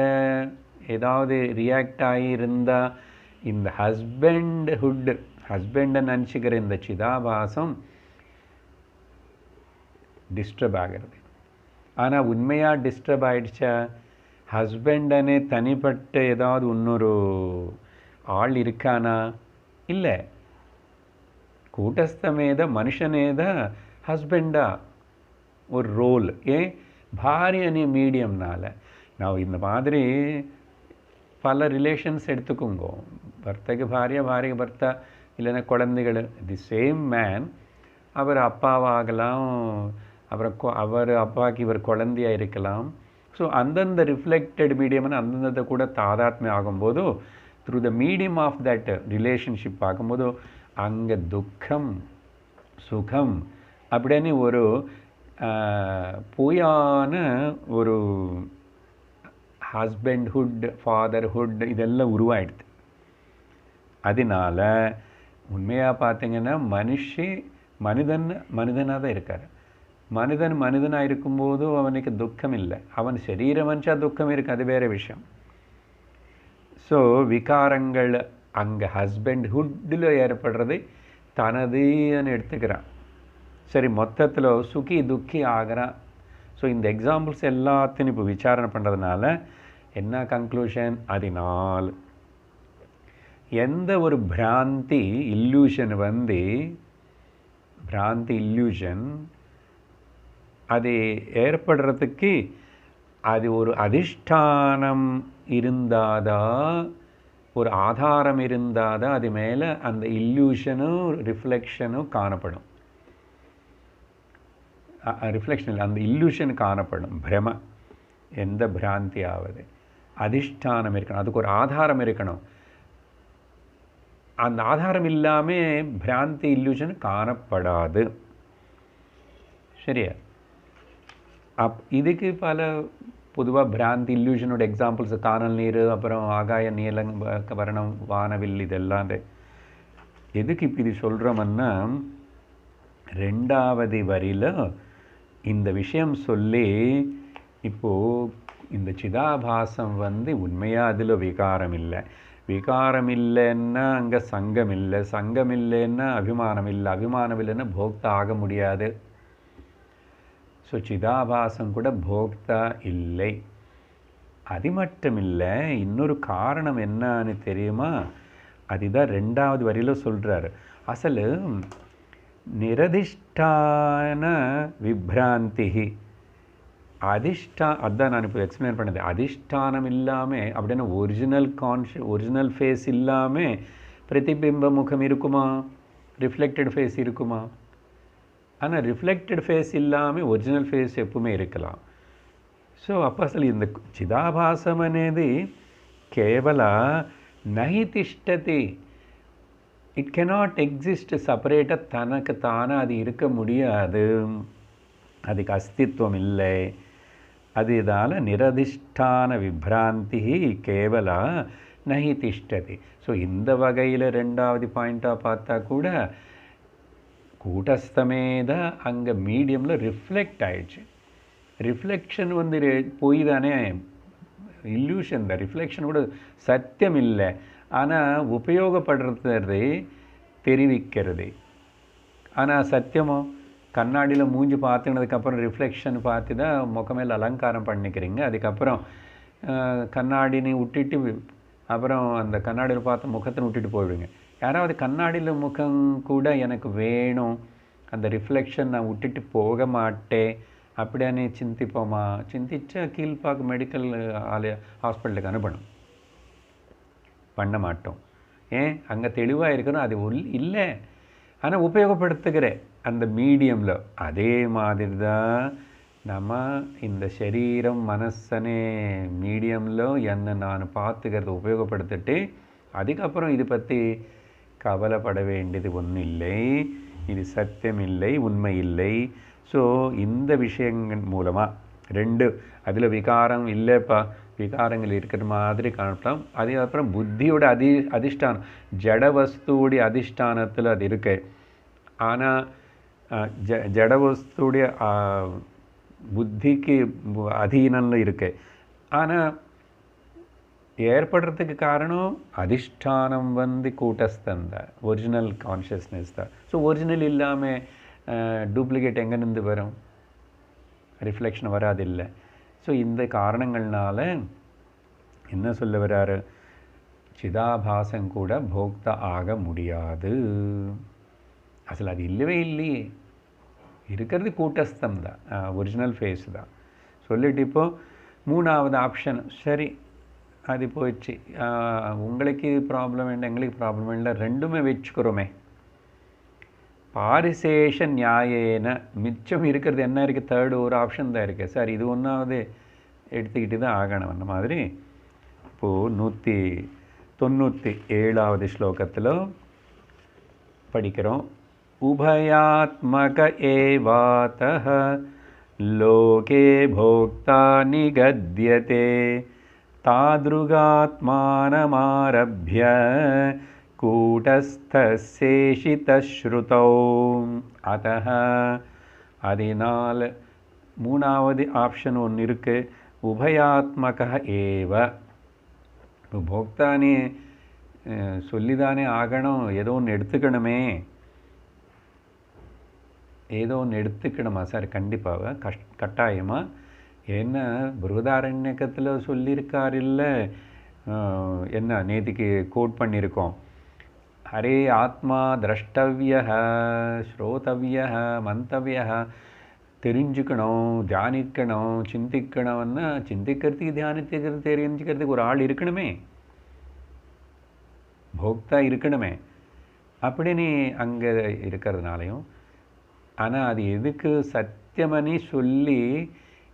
ஏதாவது ரியாக்ட் ஆகியிருந்தால் இந்த ஹஸ்பண்டை நினச்சிக்கிற இந்த சிதாபாசம் டிஸ்டர்ப் ஆகிறது. ஆனால் உண்மையாக டிஸ்டர்ப் ஆகிடுச்சா? ஹஸ்பண்டனே தனிப்பட்ட ஏதாவது இன்னொரு ஆள் இருக்கானா? இல்லை. கூட்டஸ்தமேத மனுஷனேத ஹஸ்பண்டா ஒரு ரோல். ஏன்? பாரியனே மீடியம்னால. நான் இந்த மாதிரி பல ரிலேஷன்ஸ் எடுத்துக்கோங்க. பர்த்தக்கு பாரியா, பாரிக்கு பர்த்தா, இல்லைன்னா குழந்தைகள். தி சேம் மேன் அவர் அப்பாவாகலாம், அவர் அப்பாவுக்கு இவர் குழந்தையாக இருக்கலாம். ஸோ அந்தந்த ரிஃப்ளெக்டட் மீடியம்னு அந்தந்த கூட தாதாத்மியம் ஆகும்போது through the medium of that relationship பார்க்கும்போது அங்கே துக்கம் சுகம் அப்படின்னு ஒரு பொய்யான ஒரு ஹஸ்பண்ட்ஹுட், ஃபாதர்ஹுட் இதெல்லாம் உருவாயிடுது. அதனால உண்மையாக பார்த்தீங்கன்னா மனிதனாக தான் இருக்கார். மனிதனாக இருக்கும்போது அவனுக்கு துக்கம் இல்லை. அவன் சரீரம் வச்சா துக்கம் இருக்குது, அது வேறு விஷயம். ஸோ விகாரங்கள் அங்கே ஹஸ்பண்ட்ஹுட்டில் ஏற்படுறது தனதுன்னு எடுத்துக்கிறான். சரி, மொத்தத்தில் சுகி துக்கி ஆகிறான். ஸோ இந்த எக்ஸாம்பிள்ஸ் எல்லாத்தையும் இப்போ விசாரணை பண்ணுறதுனால என்ன கன்க்ளூஷன்? அதனால் எந்த ஒரு பிராந்தி இல்யூஷன் அது ஏற்படுறதுக்கு அது ஒரு அதிஷ்டானம் இருந்தாதா, ஒரு ஆதாரம் இருந்தாதா அது மேலே அந்த இல்யூஷனும் ரிஃப்ளெக்ஷனும் காணப்படும். ரிஃப்ளெக்ஷன் இல்லை, அந்த இல்யூஷன் காணப்படும். பிரம எந்த பிராந்தி ஆகுது அதிஷ்டானம் இருக்கணும், அதுக்கு ஒரு ஆதாரம் இருக்கணும். அந்த ஆதாரம் இல்லாமல் பிராந்தி இல்யூஷன் காணப்படாது. சரியா? இதுக்கு பல பொதுவாக பிராந்தி இல்யூஷனோட எக்ஸாம்பிள்ஸ் காணல் நீர், அப்புறம் ஆகாய நீலம் வர்ணம் வானவில், இதெல்லாம். எதுக்கு இப்போ இது சொல்கிறோம்னா, ரெண்டாவது வரியில் இந்த விஷயம் சொல்லி இப்போது இந்த சிதாபாசம் உண்மையாக அதில் விகாரம் இல்லை. விகாரம் இல்லைன்னா அங்கே சங்கம் இல்லை, சங்கம் இல்லைன்னா அபிமானம் இல்லை, அபிமானம் இல்லைன்னா போக்தா ஆக முடியாது. ஸோ சிதாபாசம் கூட போக்தா இல்லை. அது மட்டும் இல்லை, இன்னொரு காரணம் என்னன்னு தெரியுமா? அதுதான் ரெண்டாவது வரியில் சொல்கிறார். அசல் நிரதிஷ்டான விப்ராந்தி அதான் நான் இப்போ எக்ஸ்பிளைன் பண்ணது. அதிஷ்டானம் இல்லாமல் அப்படின்னா ஒரிஜினல் ஃபேஸ் இல்லாமல் பிரதிபிம்ப முகம் இருக்குமா? ரிஃப்ளெக்டட் ஃபேஸ் இருக்குமா? ஆனால் ரிஃப்ளெக்டட் ஃபேஸ் இல்லாமல் ஒரிஜினல் ஃபேஸ் எப்பவுமே இருக்கலாம். ஸோ அப்போ அசలు இந்த చిదాభాసం అనేది కేవల నహి తిష్టతి, இட் கெனாட் எக்ஸிஸ்ட் செப்பரேட்டாக தனக்கு தானாக அது இருக்க முடியாது, அதுக்கு அஸ்தித்வம் இல்லை. அதுதால நிரதிஷ்டான விப்ராந்தி கேவல நஹி திஷ்டதி. ஸோ இந்த வகையில் ரெண்டாவது பாயிண்ட்டாக பார்த்தா கூட கூட்டஸ்தமேத அங்கே மீடியமில் ரிஃப்ளெக்ட் ஆயிடுச்சு. ரிஃப்ளெக்ஷன் போய் தானே, இல்யூஷன் தான். ரிஃப்ளெக்ஷன் கூட சத்தியம் இல்லை, ஆனால் உபயோகப்படுறது தெரிவிக்கிறது. ஆனால் சத்தியமோ? கண்ணாடியில் மூஞ்சி பார்த்துனதுக்கப்புறம் ரிஃப்ளெக்ஷன் பார்த்து தான் முகமேல் அலங்காரம் பண்ணிக்கிறீங்க. அதுக்கப்புறம் கண்ணாடினி விட்டுட்டு அப்புறம் அந்த கண்ணாடியில் பார்த்து முகத்தை விட்டுட்டு போயிடுவீங்க. யாராவது கண்ணாடியில் முகம் கூட எனக்கு வேணும், அந்த ரிஃப்ளெக்ஷன் நான் விட்டுட்டு போக மாட்டேன் அப்படியானே சிந்திப்போமா? சிந்திச்சா கீழ்பாக்கு மெடிக்கல் ஹாஸ்பிட்டலுக்கு அனுப்பணும். பண்ண மாட்டோம். ஏன்? அங்கே தெளிவாக இருக்கணும். அது இல்லை, ஆனால் உபயோகப்படுத்துகிற அந்த மீடியமில். அதே மாதிரி தான் நம்ம இந்த சரீரம் மனசனே மீடியமில் என்னை நான் பார்த்துக்கிறத உபயோகப்படுத்திட்டு அதுக்கப்புறம் இது பற்றி கவலைப்பட வேண்டியது ஒன்றும் இல்லை. இது சத்தியம் இல்லை, உண்மை இல்லை. ஸோ இந்த விஷயங்கள் மூலமாக ரெண்டு, அதில் விகாரம் இல்லைப்பா, விகாரங்கள் இருக்கிற மாதிரி காணலாம். அதுக்கப்புறம் புத்தியோட அதிஷ்டானம், ஜட வஸ்துவோடைய அதிஷ்டானத்தில் அது இருக்கு. ஆனால் ஜட வஸ்துடைய புத்திக்கு அதீனம்ல இருக்கு. ஆனால் ஏற்படுறதுக்கு காரணம் அதிஷ்டானம் கூட்டஸ்தன் தான், ஒரிஜினல் கான்ஷியஸ்னஸ் தான். ஸோ ஒரிஜினல் இல்லாமல் டூப்ளிகேட் எங்கேருந்து வரும்? ரிஃப்ளெக்ஷன் வராதில்லை. ஸோ இந்த காரணங்கள்னால என்ன சொல்ல வர்றாரு, சிதாபாசம் கூட போக்தா ஆக முடியாது. அசல் அது இல்லவே இல்லையே, இருக்கிறது கூட்டஸ்தம் தான், ஒரிஜினல் ஃபேஸ் தான் சொல்லிட்டு இப்போது மூணாவது ஆப்ஷன் சரி அது போயிடுச்சு, உங்களுக்கு ப்ராப்ளம் வேண்டாம் எங்களுக்கு ப்ராப்ளம் வேண்டாம், ரெண்டுமே வச்சுக்கிறோமே. பாரிசேஷ நியாயேன மிச்சம் இருக்கிறது என்ன இருக்குது, தேர்டு ஒரு ஆப்ஷன் தான் இருக்குது. சார் இது ஒன்றாவது எடுத்துக்கிட்டு தான் ஆகணும். அந்த மாதிரி இப்போது 197வது ஸ்லோகத்தில் படிக்கிறோம். உபயாத்மக ஏவாதஹ லோகே போக்தா நிகத்யதே தாத்ருகாத்மானமாரப்ய கூட்டஸ்தசேஷிதஸ்ருதௌ. அதஹ அதனால் மூணாவது ஆப்ஷன் ஒன்று இருக்குது, உபயாத்மக ஏவ. போக்தானே சொல்லிதானே ஆகணும், ஏதோ ஒன்று எடுத்துக்கணுமே, ஏதோ ஒன்று எடுத்துக்கணுமா சார்? கண்டிப்பாக கட்டாயமாக. ஏன்னா பிருகதாரண்யக்கத்தில் சொல்லியிருக்கார் இல்லை, என்ன நேற்றுக்கு கோட் பண்ணியிருக்கோம், ஹரே ஆத்மா திரஷ்டவிய ஸ்ரோதவிய மந்தவிய, தெரிஞ்சுக்கணும், தியானிக்கணும், சிந்திக்கணும்னா சிந்திக்கிறதுக்கு தியானித்துக்கிறது தெரிஞ்சுக்கிறதுக்கு ஒரு ஆள் இருக்கணுமே, போக்தா இருக்கணுமே. அப்படின்னு அங்கே இருக்கிறதுனாலையும், ஆனால் அது எதுக்கு சத்தியமனி சொல்லி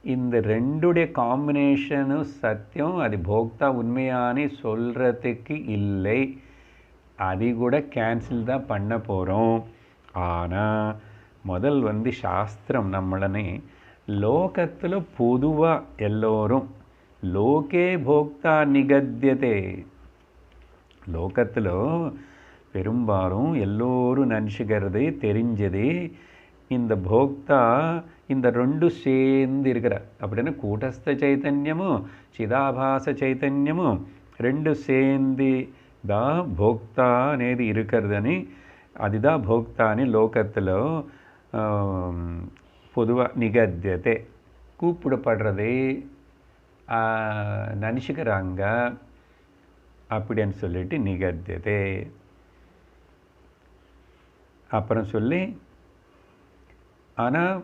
இந்த ரெண்டுடைய காம்பினேஷனும் சத்தியம், அது போக்தா உண்மையானே சொல்கிறதுக்கு இல்லை, அது கூட கேன்சல் தான் பண்ண போகிறோம். ஆனால் முதல் சாஸ்திரம் நம்மளனே லோகத்தில் பொதுவாக எல்லோரும் லோகே போக்தா நிகத்யதே, லோகத்தில் பெரும்பாலும் எல்லோரும் நினச்சிக்கிறது தெரிஞ்சது இந்த போக்தா இந்த ரெண்டு சேர்ந்து இருக்கிற அப்படின்னா கூட்டஸ்த சைத்தன்யமும் சிதாபாச சைத்தன்யமும் ரெண்டு சேர்ந்து தான் போக்தா అనేది இருக்கிறதுன்னு, அதுதான் போக்தான்னு லோகத்தில் பொதுவாக நிகத்தியத்தை கூப்பிடப்படுறது நினச்சிக்கிறாங்க அப்படின்னு சொல்லிட்டு நிகத்தியத்தை. அப்புறம் சொல்லி ஆனால்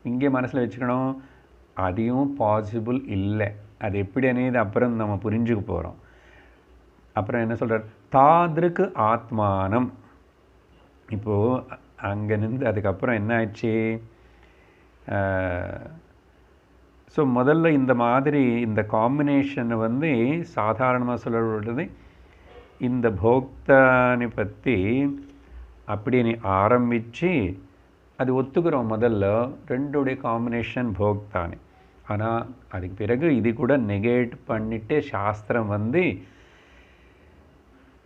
இங்கே மனசில் வச்சுக்கணும், அதையும் பாசிபிள் இல்லை. அது எப்படி అనేది அப்புறம் நம்ம புரிஞ்சுக்க போகிறோம். அப்புறம் என்ன சொல்கிறார், தாத்ருக்கு ஆத்மானம். இப்போது அங்கே நின்று அதுக்கப்புறம் என்ன ஆயிடுச்சு, ஸோ முதல்ல இந்த மாதிரி இந்த காம்பினேஷனை சாதாரணமாக சொல்லப்படுறது, இந்த போக்தானை பற்றி அப்படின்னு ஆரம்பித்து அது ஒத்துக்கிறோம். முதல்ல ரெண்டுடைய காம்பினேஷன் போக்தானே. ஆனால் அதுக்கு பிறகு இது கூட நெகேட் பண்ணிட்டு சாஸ்திரம்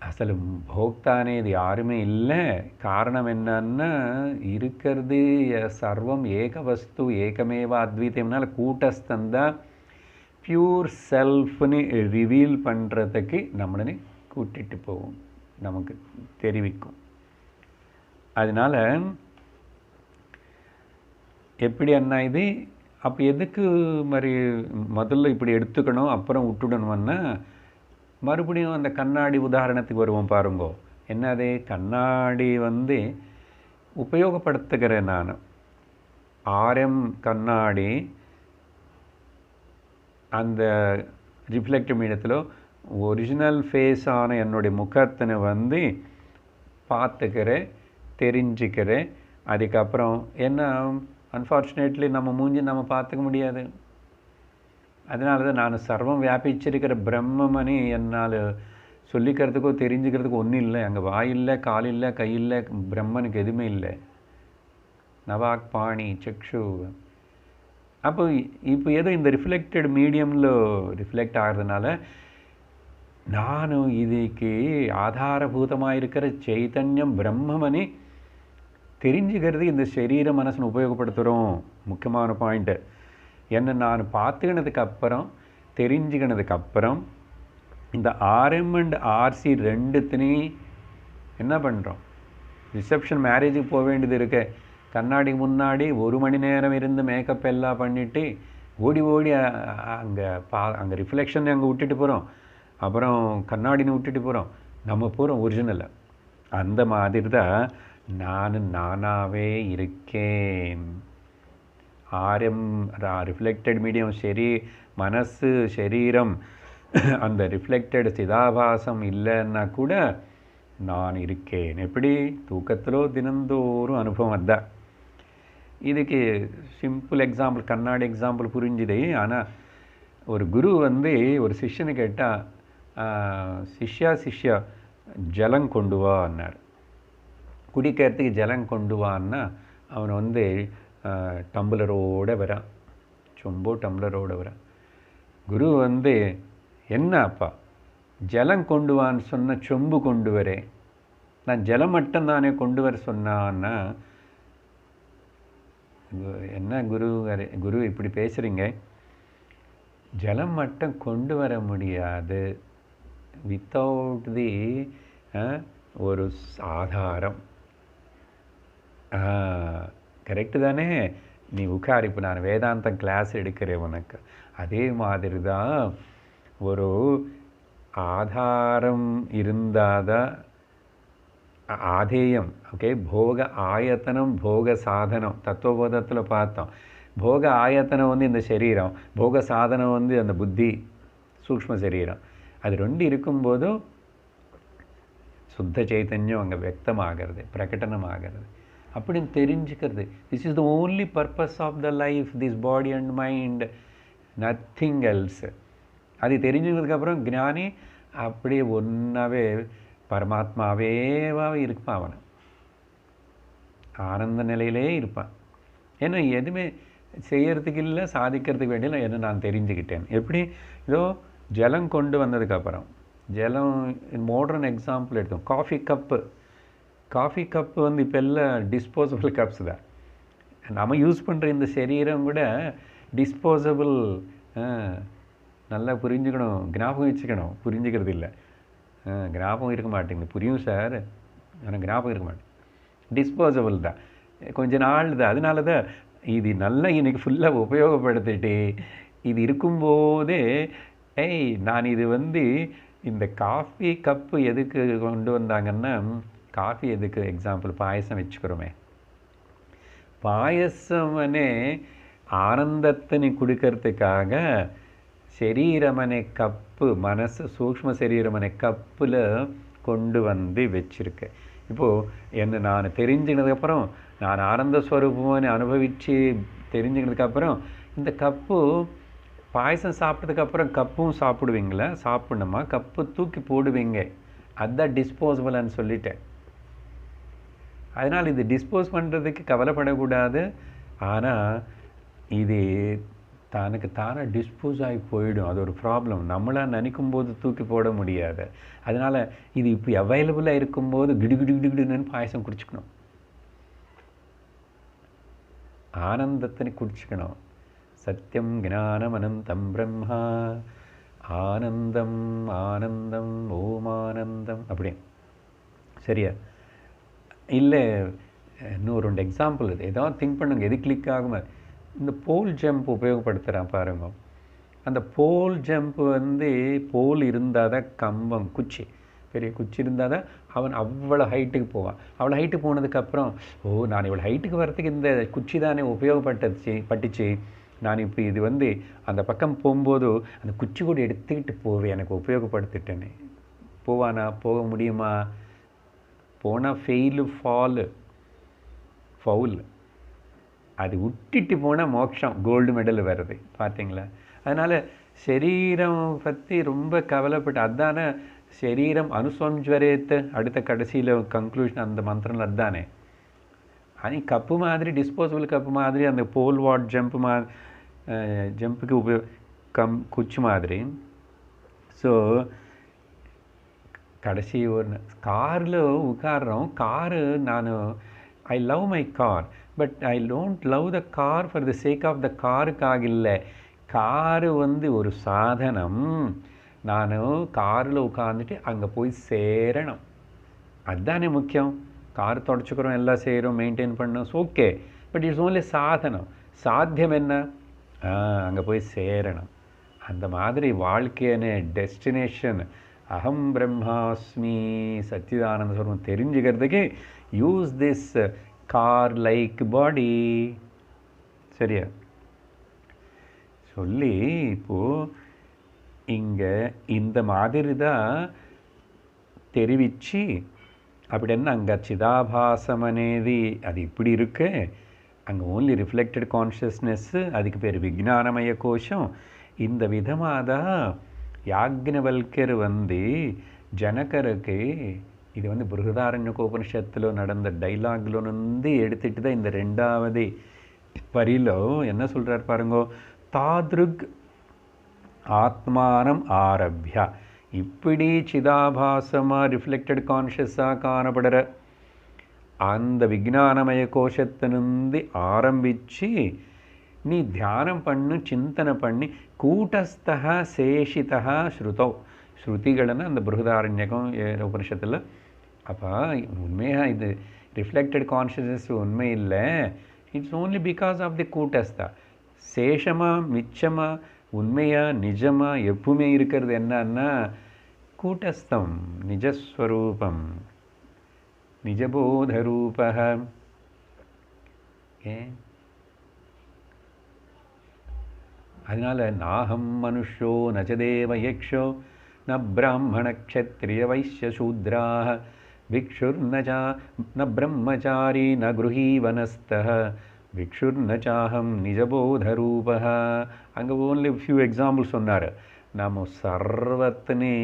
அசలు போக்தா అనేది யாருமே இல்லை. காரணம் என்னன்னா இருக்கிறது சர்வம் ஏக வஸ்து ஏகமேவ அத்வைத்தம்னால கூட்டஸ்தந்தா பியூர் செல்ஃப்னு ரிவீல் பண்ணுறதுக்கு நம்மளை கூட்டிகிட்டு போகும், நமக்கு தெரிவிக்கும். அதனால் எப்படி அண்ணா இது அப்போ எதுக்கு மாதிரி முதல்ல இப்படி எடுத்துக்கணும் அப்புறம் விட்டுடணும்னா, மறுபடியும் அந்த கண்ணாடி உதாரணத்துக்கு வருவோம் பாருங்கோ. என்னது, கண்ணாடி உபயோகப்படுத்துகிறேன் நான். ஆர்எம் கண்ணாடி அந்த ரிஃப்ளெக்டிவ் மீடியத்தில் ஒரிஜினல் ஃபேஸான என்னுடைய முகத்தினை பார்த்துக்கிறேன், தெரிஞ்சுக்கிறேன். அதுக்கப்புறம் என்ன அன்ஃபார்ச்சுனேட்லி நம்ம மூஞ்சி நம்ம பார்த்துக்க முடியாது. அதனால தான் நான் சர்வம் வியாபிச்சிருக்கிற பிரம்மமணி என்னால் சொல்லிக்கிறதுக்கோ தெரிஞ்சுக்கிறதுக்கோ ஒன்றும் இல்லை. அங்கே வாய் இல்லை, கால் இல்லை, கை இல்லை, பிரம்மனுக்கு எதுவுமே இல்லை. நவாக் பாணி சக்ஷு. அப்போ இப்போ ஏதோ இந்த ரிஃப்ளெக்டட் மீடியமில் ரிஃப்ளெக்ட் ஆகிறதுனால நான் இதுக்கு ஆதாரபூதமாக இருக்கிற சைத்தன்யம் பிரம்மமணி தெரிஞ்சுக்கிறது இந்த சரீர மனசுன்னு உபயோகப்படுத்துகிறோம். முக்கியமான பாயிண்ட்டு என்ன, நான் பார்த்துக்கினதுக்கு அப்புறம் தெரிஞ்சுக்கினதுக்கு அப்புறம் இந்த ஆர்எம் அண்ட் ஆர்சி ரெண்டுத்தினையும் என்ன பண்ணுறோம்? ரிசப்ஷன் மேரேஜுக்கு போக வேண்டியது இருக்கு. கண்ணாடி முன்னாடி 1 மணி நேரம் இருந்து மேக்கப் எல்லாம் பண்ணிவிட்டு ஓடி ஓடி அங்கே ரிஃப்ளெக்ஷன் அங்கே விட்டுட்டு போகிறோம். அப்புறம் கண்ணாடின்னு விட்டுட்டு போகிறோம். நம்ம போகிறோம் ஒரிஜினலை. அந்த மாதிரி தான் நானாகவே இருக்கேன். ஆர்எம் ரிஃப்ளெக்டட் மீடியம் சரி, மனசு சரீரம் அந்த ரிஃப்ளெக்டட் சிதாபாசம் இல்லைன்னா கூட நான் இருக்கேன். எப்படி? தூக்கத்திலோ தினந்தோறும் அனுபவம் அதுதான். இதுக்கு சிம்பிள் எக்ஸாம்பிள், கண்ணாடி எக்ஸாம்பிள் புரிஞ்சுது. ஆனால் ஒரு குரு ஒரு சிஷ்யனை கேட்டால், சிஷ்யா ஜலம் கொண்டு வான்னார். குடிக்கிறதுக்கு ஜலம் கொண்டு வான்னா அவன் டம்ளரோடு வரான், சொம்போ டம்ளரோடு வரான். குரு என்ன அப்பா ஜலம் கொண்டு வான்னு சொன்ன சொம்பு கொண்டு வரேன், நான் ஜலம் மட்டும் தானே கொண்டு வர சொன்னான்னா, என்ன குரு இப்படி பேசுகிறீங்க? ஜலம் மட்டும் கொண்டு வர முடியாது வித்தவுட் தி ஒரு ஆதாரம். கரெக்டு தானே? நீ உட்கார், இப்போ நான் வேதாந்தம் கிளாஸ் எடுக்கிறேன் உனக்கு. அதே மாதிரி தான் ஒரு ஆதாரம் இருந்தாதான் ஆதேயம். ஓகே, போக ஆயத்தனம் போக சாதனம் தத்துவபோதத்தில் பார்த்தோம். போக ஆயத்தனம் இந்த சரீரம், போக சாதனம் அந்த புத்தி சூக்ஷ்ம சரீரம். அது ரெண்டு இருக்கும்போதும் சுத்த சைத்தன்யம் அங்கே வியக்தமாகிறது, பிரகடனமாகிறது. அப்படின்னு தெரிஞ்சுக்கிறது. This is the only purpose of the life, this body and mind, nothing else. அது தெரிஞ்சுக்கிறதுக்கப்புறம் ஞானி அப்படியே ஒன்றாவே பரமாத்மாவேவா இருப்பான். அவனை ஆனந்த நிலையிலே இருப்பான். ஏன்னா எதுவுமே செய்யறதுக்கு இல்லை, சாதிக்கிறதுக்கு வேண்டிய என்ன நான் தெரிஞ்சுக்கிட்டேன். எப்படி? இதோ ஜலம் கொண்டு வந்ததுக்கப்புறம், ஜலம் மாடர்ன் எக்ஸாம்பிள் எடுத்தோம். காஃபி கப்பு இப்போ எல்லாம் டிஸ்போசபிள் கப்ஸ் தான். நம்ம யூஸ் பண்ணுற இந்த சரீரம் கூட டிஸ்போசபிள். நல்லா புரிஞ்சுக்கணும், ஞாபகம் வச்சுக்கணும். புரிஞ்சுக்கிறது இல்லை, ஞாபகம் இருக்க மாட்டேங்குது. புரியும் சார், ஆனால் ஞாபகம் இருக்க மாட்டேங்குது. டிஸ்போசபிள் தான், கொஞ்ச நாள் தான். அதனால தான் இது நல்லா இன்றைக்கி ஃபுல்லாக உபயோகப்படுத்திட்டு இது இருக்கும்போதே நான் இது இந்த காஃபி கப்பு எதுக்கு கொண்டு வந்தாங்கன்னா, காஃபி எதுக்கு எக்ஸாம்பிள் பாயசம் வச்சுக்கிறோமே, பாயசமனே ஆனந்தத்தினை கொடுக்கறதுக்காக சரீரமனை கப்பு, மனசு சூக்ஷ்ம சரீரமனை கப்பில் கொண்டு வச்சிருக்கேன். இப்போது நான் தெரிஞ்சுக்கினதுக்கப்புறம், நான் ஆனந்த ஸ்வரூபம்னு அனுபவித்து தெரிஞ்சுக்கினதுக்கப்புறம், இந்த கப்பு பாயசம் சாப்பிட்டதுக்கப்புறம் கப்பும் சாப்பிடுவீங்களா? சாப்பிடணுமா? கப்பு தூக்கி போடுவீங்க, அதுதான் டிஸ்போசபிள்னு சொல்லிட்டேன். அதனால் இது டிஸ்போஸ் பண்ணுறதுக்கு கவலைப்படக்கூடாது. ஆனால் இது தனக்கு தானே டிஸ்போஸ் ஆகி போயிடும். அது ஒரு ப்ராப்ளம். நம்மளாக நினைக்கும் போது தூக்கி போட முடியாது. அதனால் இது இப்போ அவைலபிளாக இருக்கும்போது கிடுன்னு பாயசம் குடிச்சுக்கணும், ஆனந்தத்தினை குடிச்சுக்கணும். சத்தியம் ஞானம் அனந்தம் பிரம்மா, ஆனந்தம் ஆனந்தம் ஓம் ஆனந்தம். அப்படி சரியா? இல்லை, இன்னும் 2 எக்ஸாம்பிள் இது. ஏதாவது திங்க் பண்ணுங்க, எது கிளிக் ஆகுமா? இந்த போல் ஜம்ப் உபயோகப்படுத்துகிறான் பாருங்க. அந்த போல் ஜம்ப் போல் இருந்தால் தான் கம்பம், குச்சி, பெரிய குச்சி இருந்தால் தான் அவன் அவ்வளோ ஹைட்டுக்கு போவான். அவ்வளோ ஹைட்டுக்கு போனதுக்கப்புறம், நான் இவ்வளோ ஹைட்டுக்கு வரத்துக்கு இந்த குச்சி தானே பட்டுச்சு. நான் இப்போ இது அந்த பக்கம் போகும்போது அந்த குச்சி கூட எடுத்துக்கிட்டு போவேன், எனக்கு உபயோகப்படுத்திட்டேன்னு போவானா? போக முடியுமா? போனால் ஃபெயிலு, ஃபவுல். அது விட்டுட்டு போனால் மோட்சம் கோல்டு மெடல் வருது பார்த்தீங்களா. அதனால் சரீரம் பற்றி ரொம்ப கவலைப்பட்டு அதானே சரீரம் அனுசம்ஜ்வரேத்து அடுத்த கடைசியில் கன்க்ளூஷன் அந்த மந்திரம் அதுதானே. ஆனால் கப்பு மாதிரி டிஸ்போசபிள் கப்பு மாதிரி அந்த போல் வாட் ஜம்புக்கு குச்சி மாதிரி. ஸோ கடைசி ஒரு காரில் உட்கார்றோம். காரு நான் I love my car, but I don't love the car for the sake of the காருக்காக இல்லை. காரு ஒரு சாதனம். நான் காரில் உட்காந்துட்டு அங்கே போய் சேரணும், அதுதானே முக்கியம். கார் தொடச்சிக்கிறோம், எல்லாம் செய்கிறோம், மெயின்டைன் பண்ணோம், ஓகே. பட் இட்ஸ் ஓன்லி சாதனம். சாத்தியம் என்ன? அங்கே போய் சேரணும். அந்த மாதிரி வாழ்க்கையான டெஸ்டினேஷன் அகம் பிரம்மாஸ்மி சச்சிதானந்த ஸ்வரூபம் தெரிஞ்சுக்கிறதுக்கு யூஸ் திஸ் கார் லைக் பாடி. சரியா சொல்லி இப்போது இங்கே இந்த மாதிரி தான் தெரிவிச்சு அப்படின்னா அங்கே சிதாபாசம் అనేది அது இப்படி இருக்கு. அங்கே ஓன்லி ரிஃப்ளெக்டட் கான்ஷியஸ்னஸ்ஸு, அதுக்கு பேர் விஜ்ஞானமய கோஷம். இந்த விதமாக தான் யாக்ஞவல்கர் ஜனகருக்கு இது பிருகதாரண்யகோபனிஷத்தில் நடந்த டைலாக்ல எடுத்துகிட்டு தான் இந்த ரெண்டாவது வரியில என்ன சொல்கிறார் பாருங்கோ. தாத்ருக் ஆத்மானம் ஆரம்பியா, இப்படி சிதாபாசமாக ரிஃப்ளெக்டட் கான்ஷியஸாக காணப்படுற அந்த விஜ்ஞானமய கோஷத்திலிருந்து ஆரம்பித்து நீ தியானம் பண்ணு, சிந்தனை பண்ணி கூட்டஸ்தா சேஷிதா ஸ்ருதோ, ஸ்ருதிகள்னா அந்த பிருகதாரண்யகம் உபனிஷத்தில். அப்போ உண்மையாக இது ரிஃப்ளெக்டட் கான்ஷியஸ்னஸ் உண்மை இல்லை, it's only because of the கூட்டஸ்தா. சேஷமாக மிச்சமாக உண்மையாக நிஜமாக எப்பவுமே இருக்கிறது என்னன்னா கூட்டஸ்தம், நிஜஸ்வரூபம், நிஜபோதரூப. அதனால் நாகம் மனுஷோ நச்சதேவ யக்ஷோ ந பிராமண க்ஷத்ரிய வைஷ்ய சூத்ராः விக்ஷுர்ந பிரம்மச்சாரி ந குருஹீவனஸ்தः விக்ஷுர்ந சாஹம் நிஜபோதரூபः. அங்கே ஓன்லி ஃபியூ எக்ஸாம்பிள் சொன்னார். நாம் சர்வத்தினே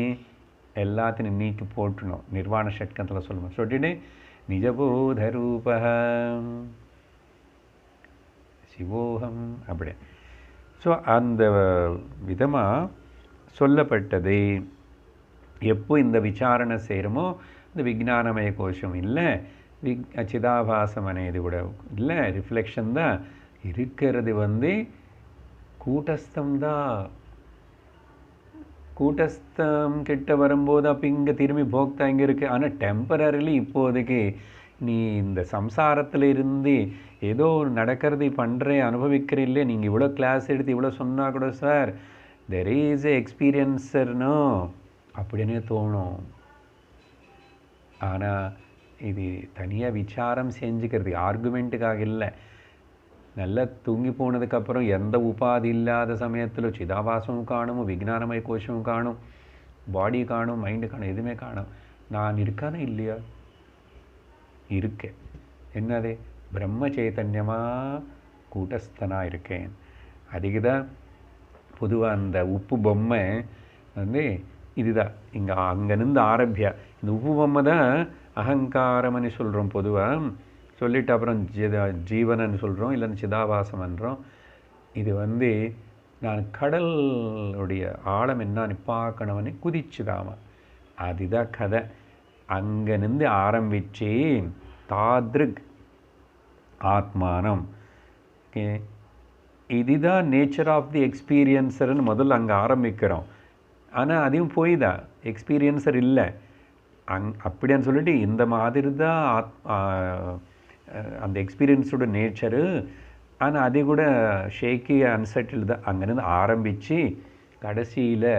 எல்லாத்தையும் நீக்கி போட்டணும், நிர்வாண ஷட்கத்தில் சொல்லணும். சொல்லிட்டு நிஜபோதரூப சிவோகம் அப்படி. ஸோ அந்த விதமாக சொல்லப்பட்டது. எப்போ இந்த விசாரணை செய்கிறோமோ இந்த விஜ்ஞானமய கோஷம் இல்லை, சிதாபாசம் అనేది கூட இல்லை, ரிஃப்ளெக்ஷன் தான் இருக்கிறது. கூட்டஸ்தம் தான். கூட்டஸ்தம் கிட்ட வரும்போது அப்போ இங்கே திரும்பி போக்தா இங்கே இருக்குது. ஆனால் டெம்பரரிலி இப்போதைக்கு நீ இந்த சம்சாரத்தில் இருந்து ஏதோ நடக்கிறது பண்ணுறேன் அனுபவிக்கிற இல்லை. நீங்கள் இவ்வளோ கிளாஸ் எடுத்து இவ்வளோ சொன்னால் கூட சார் தெர் இஸ் ஏ எக்ஸ்பீரியன்ஸர்னோ அப்படின்னு தோணும். ஆனால் இது தனியாக விசாரம் செஞ்சுக்கிறது, ஆர்குமெண்ட்டுக்காக இல்லை. நல்லா தூங்கி போனதுக்கப்புறம் எந்த உபாதி இல்லாத சமயத்தில் சிதாபாசமும் காணும், விஜ்ஞானமய கோஷமும் காணும், பாடி காணும், மைண்டு காணும், எதுவுமே காணும். நான் இருக்கானே இல்லையா? இருக்கேன். என்னது? பிரம்ம சைத்தன்யமாக கூட்டஸ்தனாக இருக்கேன். அதுக்கு தான் பொதுவாக அந்த உப்பு பொம்மை இதுதான் இங்கே அங்கேருந்து ஆரம்பியா. இந்த உப்பு பொம்மை தான் அகங்காரம்னு சொல்கிறோம் பொதுவாக. சொல்லிவிட்டு அப்புறம் ஜீவனன்னு சொல்கிறோம், இல்லைன்னு சிதாபாசம்ன்றோம். இது நான் கடலுடைய ஆழம் என்னான்னு பார்க்கணும்னு குதிச்சுதாமா. அதுதான் கதை. அங்கேருந்து ஆரம்பித்து தாத்ருக் ஆத்மானம். ஓகே, இதுதான் நேச்சர் ஆஃப் தி எக்ஸ்பீரியன்ஸர்னு முதல்ல அங்கே ஆரம்பிக்கிறோம். ஆனால் அதையும் போய் தான் எக்ஸ்பீரியன்ஸர் இல்லை அப்படின்னு சொல்லிட்டு இந்த மாதிரி தான் அந்த எக்ஸ்பீரியன்ஸோட நேச்சரு. ஆனால் அதை கூட ஷேக்கி அன்செட்டில் தான் அங்கேருந்து ஆரம்பித்து கடைசியில்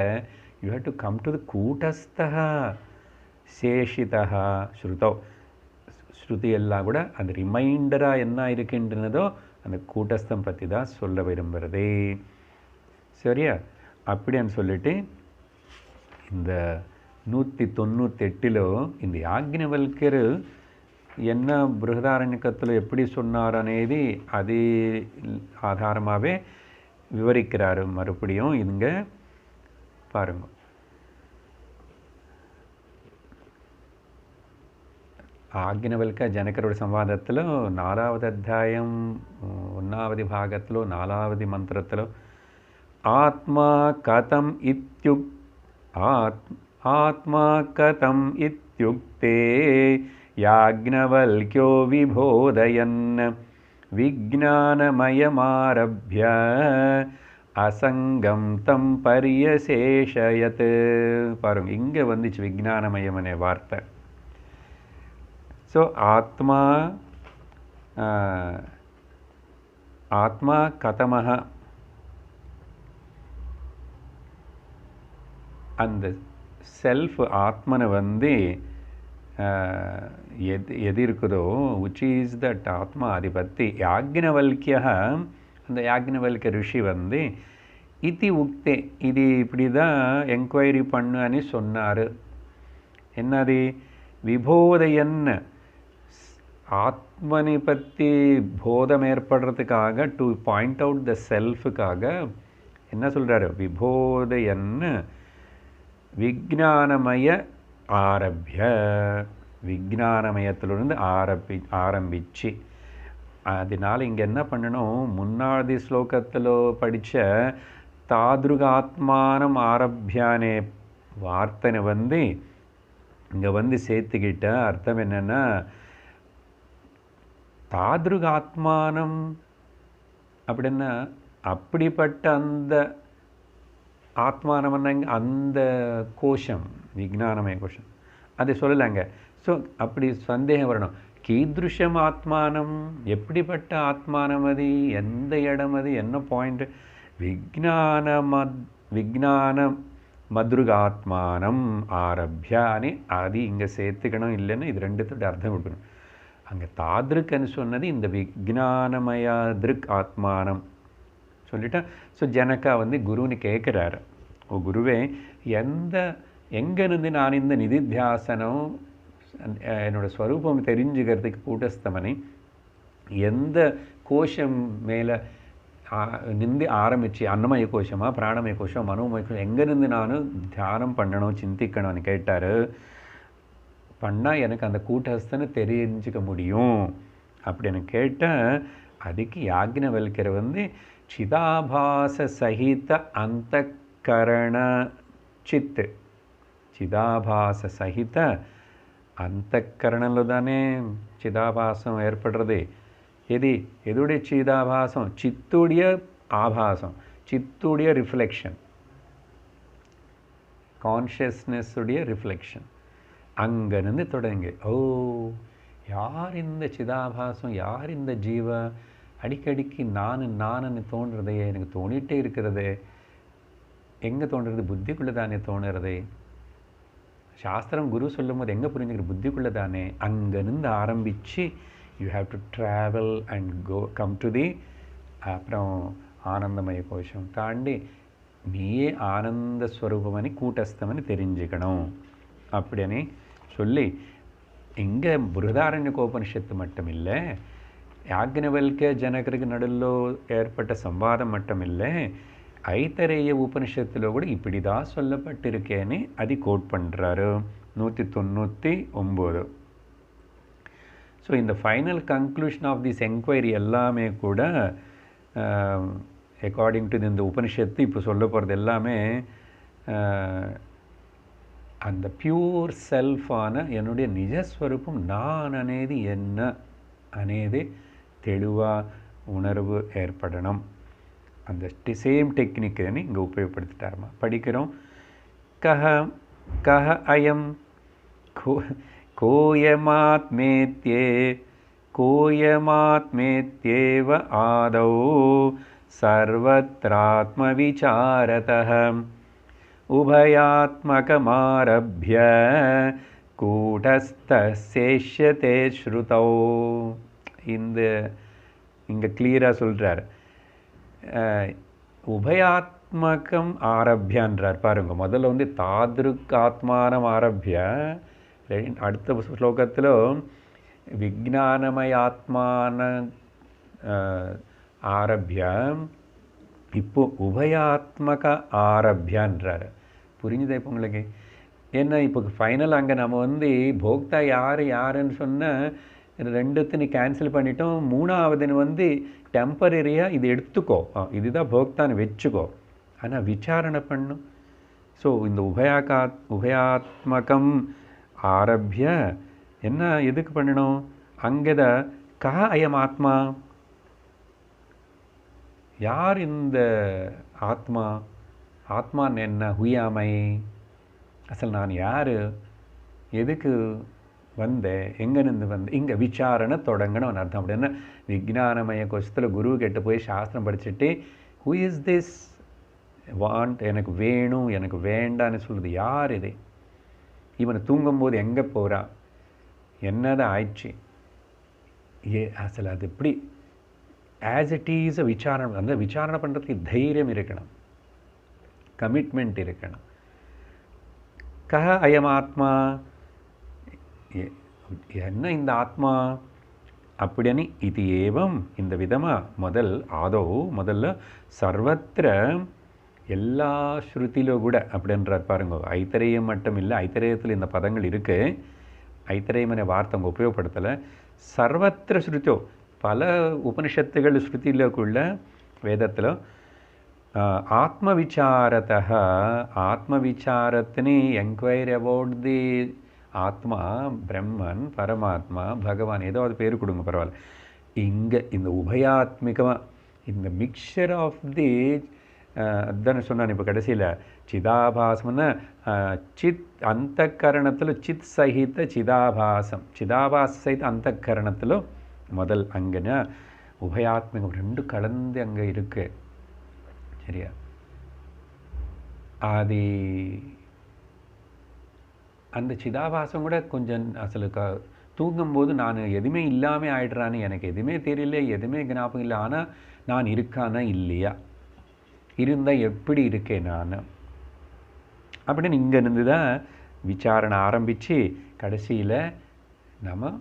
you have to come to the கூட்டஸ்தா சேஷிதா ஸ்ருதோ. ஸ்ருதி எல்லாம் கூட அந்த ரிமைண்டராக என்ன இருக்கின்றனதோ அந்த கூட்டஸ்தம் பற்றி தான் சொல்ல விரும்புகிறதே. சரியா? அப்படின்னு சொல்லிட்டு இந்த 198 இந்த யாக்ஞவல்கர் என்ன பிருகதாரண்யக்கத்தில் எப்படி சொன்னார் అనేది அது ஆதாரமாகவே விவரிக்கிறாரு. மறுபடியும் இங்கே பாருங்க. ఆజ్ఞవల్క జనకరుడి సంవాదత్తులో 4వ అధ్యాయం 1వ భాగత్తులో 4వ మంత్రత్తులో ఆత్మా కథం ఇత్యుక్తే యాజ్ఞవల్క్యో విబోధయన్ విజ్ఞానమయమారభ్య అసంగం తం పర్యశేషయత్. பாருங்க, இங்கே வந்துச்சு விஜ்ஞானமயம் அనే வார்த்தை. ஸோ ஆத்மா கதமஹ, அந்த செல்ஃப் ஆத்மனை வந்து எது இருக்குதோ, விச் இஸ் தட் ஆத்மா, அதை பற்றி யாக்ஞவல்கியா, அந்த யாக்ஞவல்கிய ரிஷி வந்து இதி உக்தே, இது இப்படி தான் என்கொயரி பண்ணு అని சொன்னார். என்னது? விபோதயன், ஆத்மனை பற்றி போதம் ஏற்படுறதுக்காக, டு பாயிண்ட் அவுட் த செல்ஃபுக்காக என்ன சொல்கிறாரு? விபோதயன் விஜ்ஞானமய ஆரம்பிய, விஜ்ஞானமயத்திலிருந்து ஆரம்பிச்சு. அதனால் இங்கே என்ன பண்ணணும்? முன்னாடி ஸ்லோகத்தில் படித்த தாத்ருகாத்மானம் ஆரம்பியானே வார்த்தனை வந்து இங்கே வந்து சேர்த்துக்கிட்ட அர்த்தம் என்னென்னா, தாத்ருகாத்மானம் அப்படின்னா அப்படிப்பட்ட அந்த ஆத்மானம்னா அந்த கோஷம், விஜ்ஞானமய கோஷம், அதை சொல்லலாங்க. ஸோ அப்படி சந்தேகம் வரணும். கீதுஷம் ஆத்மானம், எப்படிப்பட்ட ஆத்மானம் அது, எந்த இடம் அது, என்ன பாயிண்ட்? விஜ்ஞான மதுருகாத்மானம் ஆரம்பியானே அது இங்கே சேர்த்துக்கணும். இல்லைன்னா இது ரெண்டுத்தோட அர்த்தம் கொடுக்கணும். அங்கே தாத்ருக்குன்னு சொன்னது இந்த விஜ்ஞானமய திருக் ஆத்மானம் சொல்லிட்டா. ஸோ ஜனகா வந்து குருன்னு கேட்குறாரு, ஓ குருவே, எங்கேருந்து நான் இந்த நிதித்தியாசனம் என்னோடய ஸ்வரூபம் தெரிஞ்சுக்கிறதுக்கு கூட்டஸ்தமனை எந்த கோஷம் மேலே நின்று ஆரம்பித்து, அன்னமய கோஷமா, பிராணமய கோஷம், மனோமய கோஷம், எங்கேருந்து நான் தியானம் பண்ணணும், சிந்திக்கணும்னு கேட்டார். பண்ணால் எனக்கு அந்த கூட்டஸ்தனை தெரிஞ்சுக்க முடியும் அப்படின்னு கேட்டால், அதுக்கு யாக்ஞவல்கியர் வந்து சிதாபாச சகித அந்த கரண சித்து, சிதாபாச சகித அந்த கரணத்தில் தானே சிதாபாசம் ஏற்படுறது. எதுடைய சிதாபாசம்? சித்துடைய ஆபாசம், சித்துடைய ரிஃப்ளெக்ஷன், கான்ஷியஸ்னஸ் உடைய ரிஃப்ளெக்ஷன். அங்கேருந்து தொடங்கி, ஓ யார் இந்த சிதாபாசம், யார் இந்த ஜீவா, அடிக்கடிக்கு நானுன்னு தோன்றுறதே, எனக்கு தோணிகிட்டே இருக்கிறதே. எங்கே தோன்றுறது? புத்திக்குள்ளே தானே தோணுறதே. சாஸ்திரம் குரு சொல்லும் போது எங்கே புரிஞ்சுக்கிற? புத்திக்குள்ளே தானே. அங்கேருந்து ஆரம்பித்து you have to travel and come to தி, அப்புறம் ஆனந்தமய கோஷம் தாண்டி நீயே ஆனந்த ஸ்வரூபமனி கூட்டஸ்தமனி தெரிஞ்சுக்கணும் அப்படின்னு சொல்லி, இங்கே பிருகதாரண்யகோபனிஷத்து மட்டும் இல்லை, யாக்ஞவல்கிய ஜனகருக்கு நடுவில் ஏற்பட்ட சம்வாதம் மட்டும் இல்லை, ஐத்தரேய உபனிஷத்தில் கூட இப்படி தான் சொல்லப்பட்டிருக்கேன்னு அது கோட் பண்ணுறாரு 199. ஸோ இந்த final conclusion of this enquiry எல்லாமே கூட அக்கார்டிங் டு இந்த உபனிஷத்து இப்போ சொல்ல போகிறது எல்லாமே அந்த பியூர் செல்ஃபான என்னுடைய நிஜஸ்வரூபம் நான் అనేది என்ன అనేది தெளிவாக உணர்வு ஏற்படணும். அந்த சேம் டெக்னிக்குன்னு இங்கே உபயோகப்படுத்திட்டாருமா. படிக்கிறோம். கஹ அயம் கோயமாத்மேத்யேவ ஆதௌ சர்வத்ராத்மவிசாரதः உபயாத்மகமாரப்ய கூடஸ்தேஷ்யதே ஸ்ருதௌ. இங்கே கிளியராக சொல்கிறார். உபயாத்மகம் ஆரம்பியான்றார். பாருங்க, முதல்ல வந்து தாத்ருக் ஆத்மானம் ஆரம்பிய, அடுத்த ஸ்லோகத்தில் விஜானமயாத்மான ஆரம்பிய இப்போ உபயாத்மக ஆரம்பியன்றார். புரிஞ்சுதா இப்போ உங்களுக்கு? ஏன்னா இப்போ ஃபைனல் அங்கே நம்ம வந்து போக்தா யாருன்னு சொன்னால் ரெண்டுத்தினு கேன்சல் பண்ணிட்டோம். மூணாவதுன்னு வந்து டெம்பரரியாக இது எடுத்துக்கோ, இதுதான் போக்தான்னு வச்சுக்கோ, ஆனால் விசாரணை பண்ணும். ஸோ இந்த உபயாத்மகம் ஆரம்பிய என்ன எதுக்கு பண்ணணும்? அங்கேதான் கா அயம் ஆத்மா, யார் இந்த ஆத்மா? ஆத்மான்னு என்ன? ஹுயாமை, அசல் நான் யார், எதுக்கு வந்தேன், எங்கேருந்து வந்தேன், இங்கே விசாரணை தொடங்கணும்னு அர்த்தம். அப்படின்னா விஜானமய கொஸ்தில் குரு கிட்ட போய் சாஸ்திரம் படிச்சுட்டு ஹூ இஸ் திஸ் வாண்ட், எனக்கு வேணும் எனக்கு வேண்டான்னு சொல்லுது யார் இது? இவனை தூங்கும்போது எங்கே போகிறான், என்னதான் ஆயிடுச்சு, அசல் அது எப்படி ஆஸ் இட் ஈஸ் விசாரணை. அந்த விசாரணை பண்ணுறதுக்கு தைரியம் இருக்கணும், கமிட்மெண்ட் இருக்கணும். கஹ அயம் ஆத்மா, என்ன இந்த ஆத்மா அப்படின்னு இது ஏவம் இந்த விதமாக முதல்ல சர்வத்திர எல்லா ஸ்ருதியிலும் கூட அப்படின்றார் பாருங்க. ஐத்தரேயம் மட்டும் இல்லை, ஐத்தரேயத்தில் இந்த பதங்கள் இருக்குது, ஐத்தரேயமான வார்த்தை அவங்க உபயோகப்படுத்தலை. சர்வத்திர ஸ்ருதியோ, பல உபனிஷத்துகள் ஸ்ருதியிலுக்குள்ள வேதத்தில் ஆத்ம விசாரத்தः, ஆத்ம விசாரத்தினி என்கொயரி அபவுட் தி ஆத்மா, பிரம்மன், பரமாத்மா, பகவான், ஏதாவது பேர் கொடுங்க பரவாயில்ல. இங்கே இந்த உபயாத்மிகமாக இந்த மிக்சர் ஆஃப் தி அதுதானே சொன்னான் இப்போ கடைசியில் சிதாபாசம்னா சித் அந்த கரணத்தில் சித் சகித சிதாபாசம், சிதாபாச சகித அந்த கரணத்தில் முதல் அங்கேனா உபயாத்மிகம் ரெண்டு கலந்து அங்கே இருக்கு. சரியா? அது அந்த சிதாபாசம் கூட கொஞ்சம் அசலு தூங்கும்போது நான் எதுவுமே இல்லாமல் ஆயிடுறான்னு, எனக்கு எதுவுமே தெரியல, எதுவுமே ஞாபகம் இல்லை, ஆனால் நான் இருக்கானா இல்லையா, இருந்தால் எப்படி இருக்கேன் நான் அப்படின்னு இங்கேருந்து தான் விசாரணை ஆரம்பித்து கடைசியில் நம்ம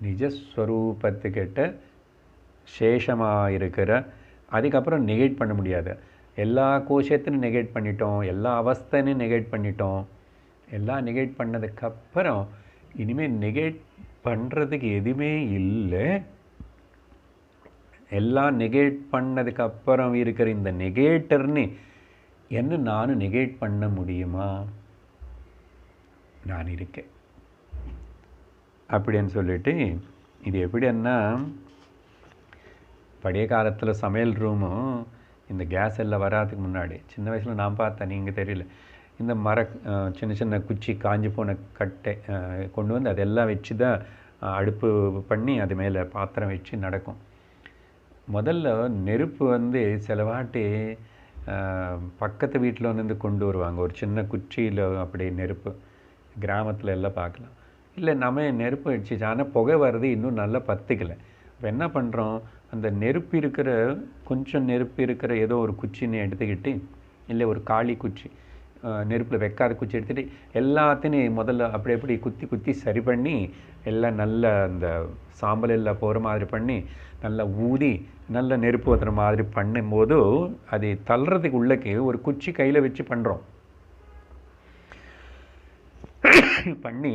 நிஜஸ்வரூபத்துக்கிட்ட சேஷமாக இருக்கிற, அதுக்கப்புறம் நெகேட் பண்ண முடியாது, எல்லா கோஷத்தையும் நெகேட் பண்ணிட்டோம், எல்லா அவஸ்தையும் நெகேட் பண்ணிட்டோம். எல்லாம் நெகேட் பண்ணதுக்கப்புறம் இனிமேல் நெகேட் பண்ணுறதுக்கு எதுவுமே இல்லை. எல்லாம் நெகேட் பண்ணதுக்கப்புறம் இருக்கிற இந்த நெகேட்டர்னு என்ன நானும் நெகேட் பண்ண முடியுமா? நான் இருக்கேன் அப்படின்னு சொல்லிட்டு, இது எப்படின்னா பழைய காலத்தில் சமையல் ரூமும் இந்த கேஸ் எல்லாம் வராதுக்கு முன்னாடி சின்ன வயசில் நான் பார்த்தேன், நீங்கள் தெரியல, இந்த சின்ன சின்ன குச்சி காஞ்சி போன கட்டை கொண்டு வந்து அதெல்லாம் வச்சு தான் அடுப்பு பண்ணி அது மேலே பாத்திரம் வச்சு நடக்கும். முதல்ல நெருப்பு வந்து சிலவாட்டி பக்கத்து வீட்டில் வந்து கொண்டு வருவாங்க, ஒரு சின்ன குச்சியில் அப்படி நெருப்பு, கிராமத்தில் எல்லாம் பார்க்கலாம். இல்லை நம்ம நெருப்பு வச்சு, ஆனால் புகை வருது, இன்னும் நல்லா பற்றிக்கலை. இப்போ என்ன பண்ணுறோம், அந்த நெருப்பு இருக்கிற கொஞ்சம் நெருப்பு இருக்கிற ஏதோ ஒரு குச்சின்னு எடுத்துக்கிட்டு, இல்லை ஒரு காளி குச்சி, நெருப்பில் வைக்காத குச்சி எடுத்துகிட்டு எல்லாத்தையும் முதல்ல அப்படி குத்தி குத்தி சரி பண்ணி எல்லாம் நல்ல அந்த சாம்பல் எல்லாம் போகிற மாதிரி பண்ணி நல்லா ஊதி நல்ல நெருப்பு ஊற்றுற மாதிரி பண்ணும்போது அதை தள்ளுறதுக்கு உள்ளக்கு ஒரு குச்சி கையில் வச்சு பண்ணுறோம். பண்ணி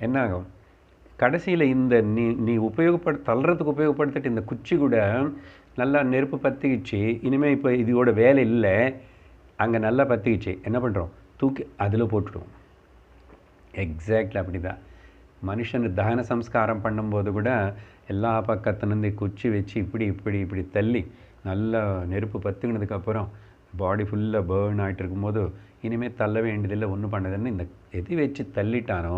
என்னாகும், கடைசியில் இந்த நீ தள்ளுறதுக்கு உபயோகப்படுத்திட்டு இந்த குச்சி கூட நல்லா நெருப்பு பற்றிக்கிச்சு, இனிமேல் இப்போ இதோட வேலை இல்லை, அங்கே நல்லா பற்றிக்கிச்சு, என்ன பண்ணுறோம், தூக்கி அதில் போட்டுடுவோம். எக்ஸாக்ட்லி அப்படி தான் மனுஷன் தகன சம்ஸ்காரம் பண்ணும்போது கூட எல்லா பக்கத்துலேருந்து குச்சி வச்சு இப்படி தள்ளி நல்லா நெருப்பு பற்றுக்கினதுக்கப்புறம் பாடி ஃபுல்லாக பேர்ன் ஆகிட்டு இருக்கும்போது இனிமேல் தள்ள வேண்டியதில்லை, ஒன்றும் பண்ணதில்லை, இந்த எது வச்சு தள்ளிட்டானோ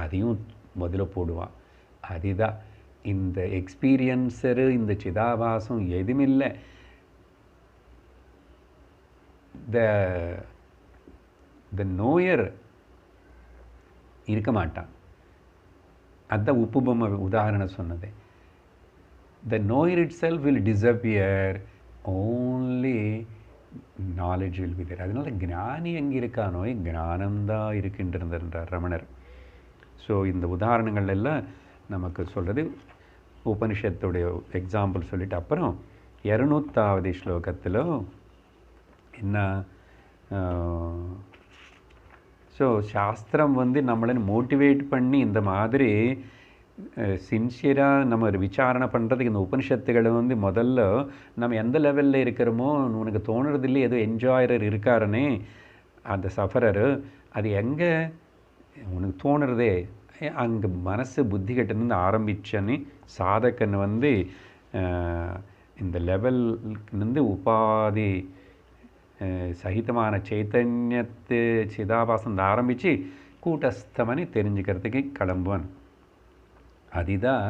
அதையும் முதல்ல போடுவான். அதுதான் இந்த எக்ஸ்பீரியன்ஸரு, இந்த சிதாபாசம் எதுவுமில்லை. த நோயர் இருக்க மாட்டான். அதுதான் உப்புபொம்மை உதாரணம் சொன்னது. The knower itself will disappear, only knowledge will be there. அதனால ஞானி எங்கே இருக்கானோ ஞானம்தான் இருக்கின்றார் ரமணர். ஸோ இந்த உதாரணங்கள் எல்லாம் நமக்கு சொல்கிறது உபனிஷத்துடைய எக்ஸாம்பிள் சொல்லிட்டு அப்புறம் 200வது ஸ்லோகத்தில் என்ன ஸோ சாஸ்திரம் நம்மளை மோட்டிவேட் பண்ணி இந்த மாதிரி சின்சியராக நம்ம விசாரணை பண்ணுறதுக்கு இந்த உபனிஷத்துகளை முதல்ல நம்ம எந்த லெவலில் இருக்கிறோமோ உனக்கு தோணுறதில்லை ஏதோ என்ஜாயரர் இருக்காருன்னே அந்த சஃபரரு அது எங்கே உனக்கு தோணுறதே அங்கே மனசு புத்தி கிட்டேருந்து ஆரம்பிச்சன்னு சாதகன் இந்த லெவல்லேருந்து உபாதி சகிதமான சைத்தன்யத்து சிதாபாசம் ஆரம்பித்து கூட்டஸ்தமனி தெரிஞ்சுக்கிறதுக்கு கிளம்புவான். அதுதான்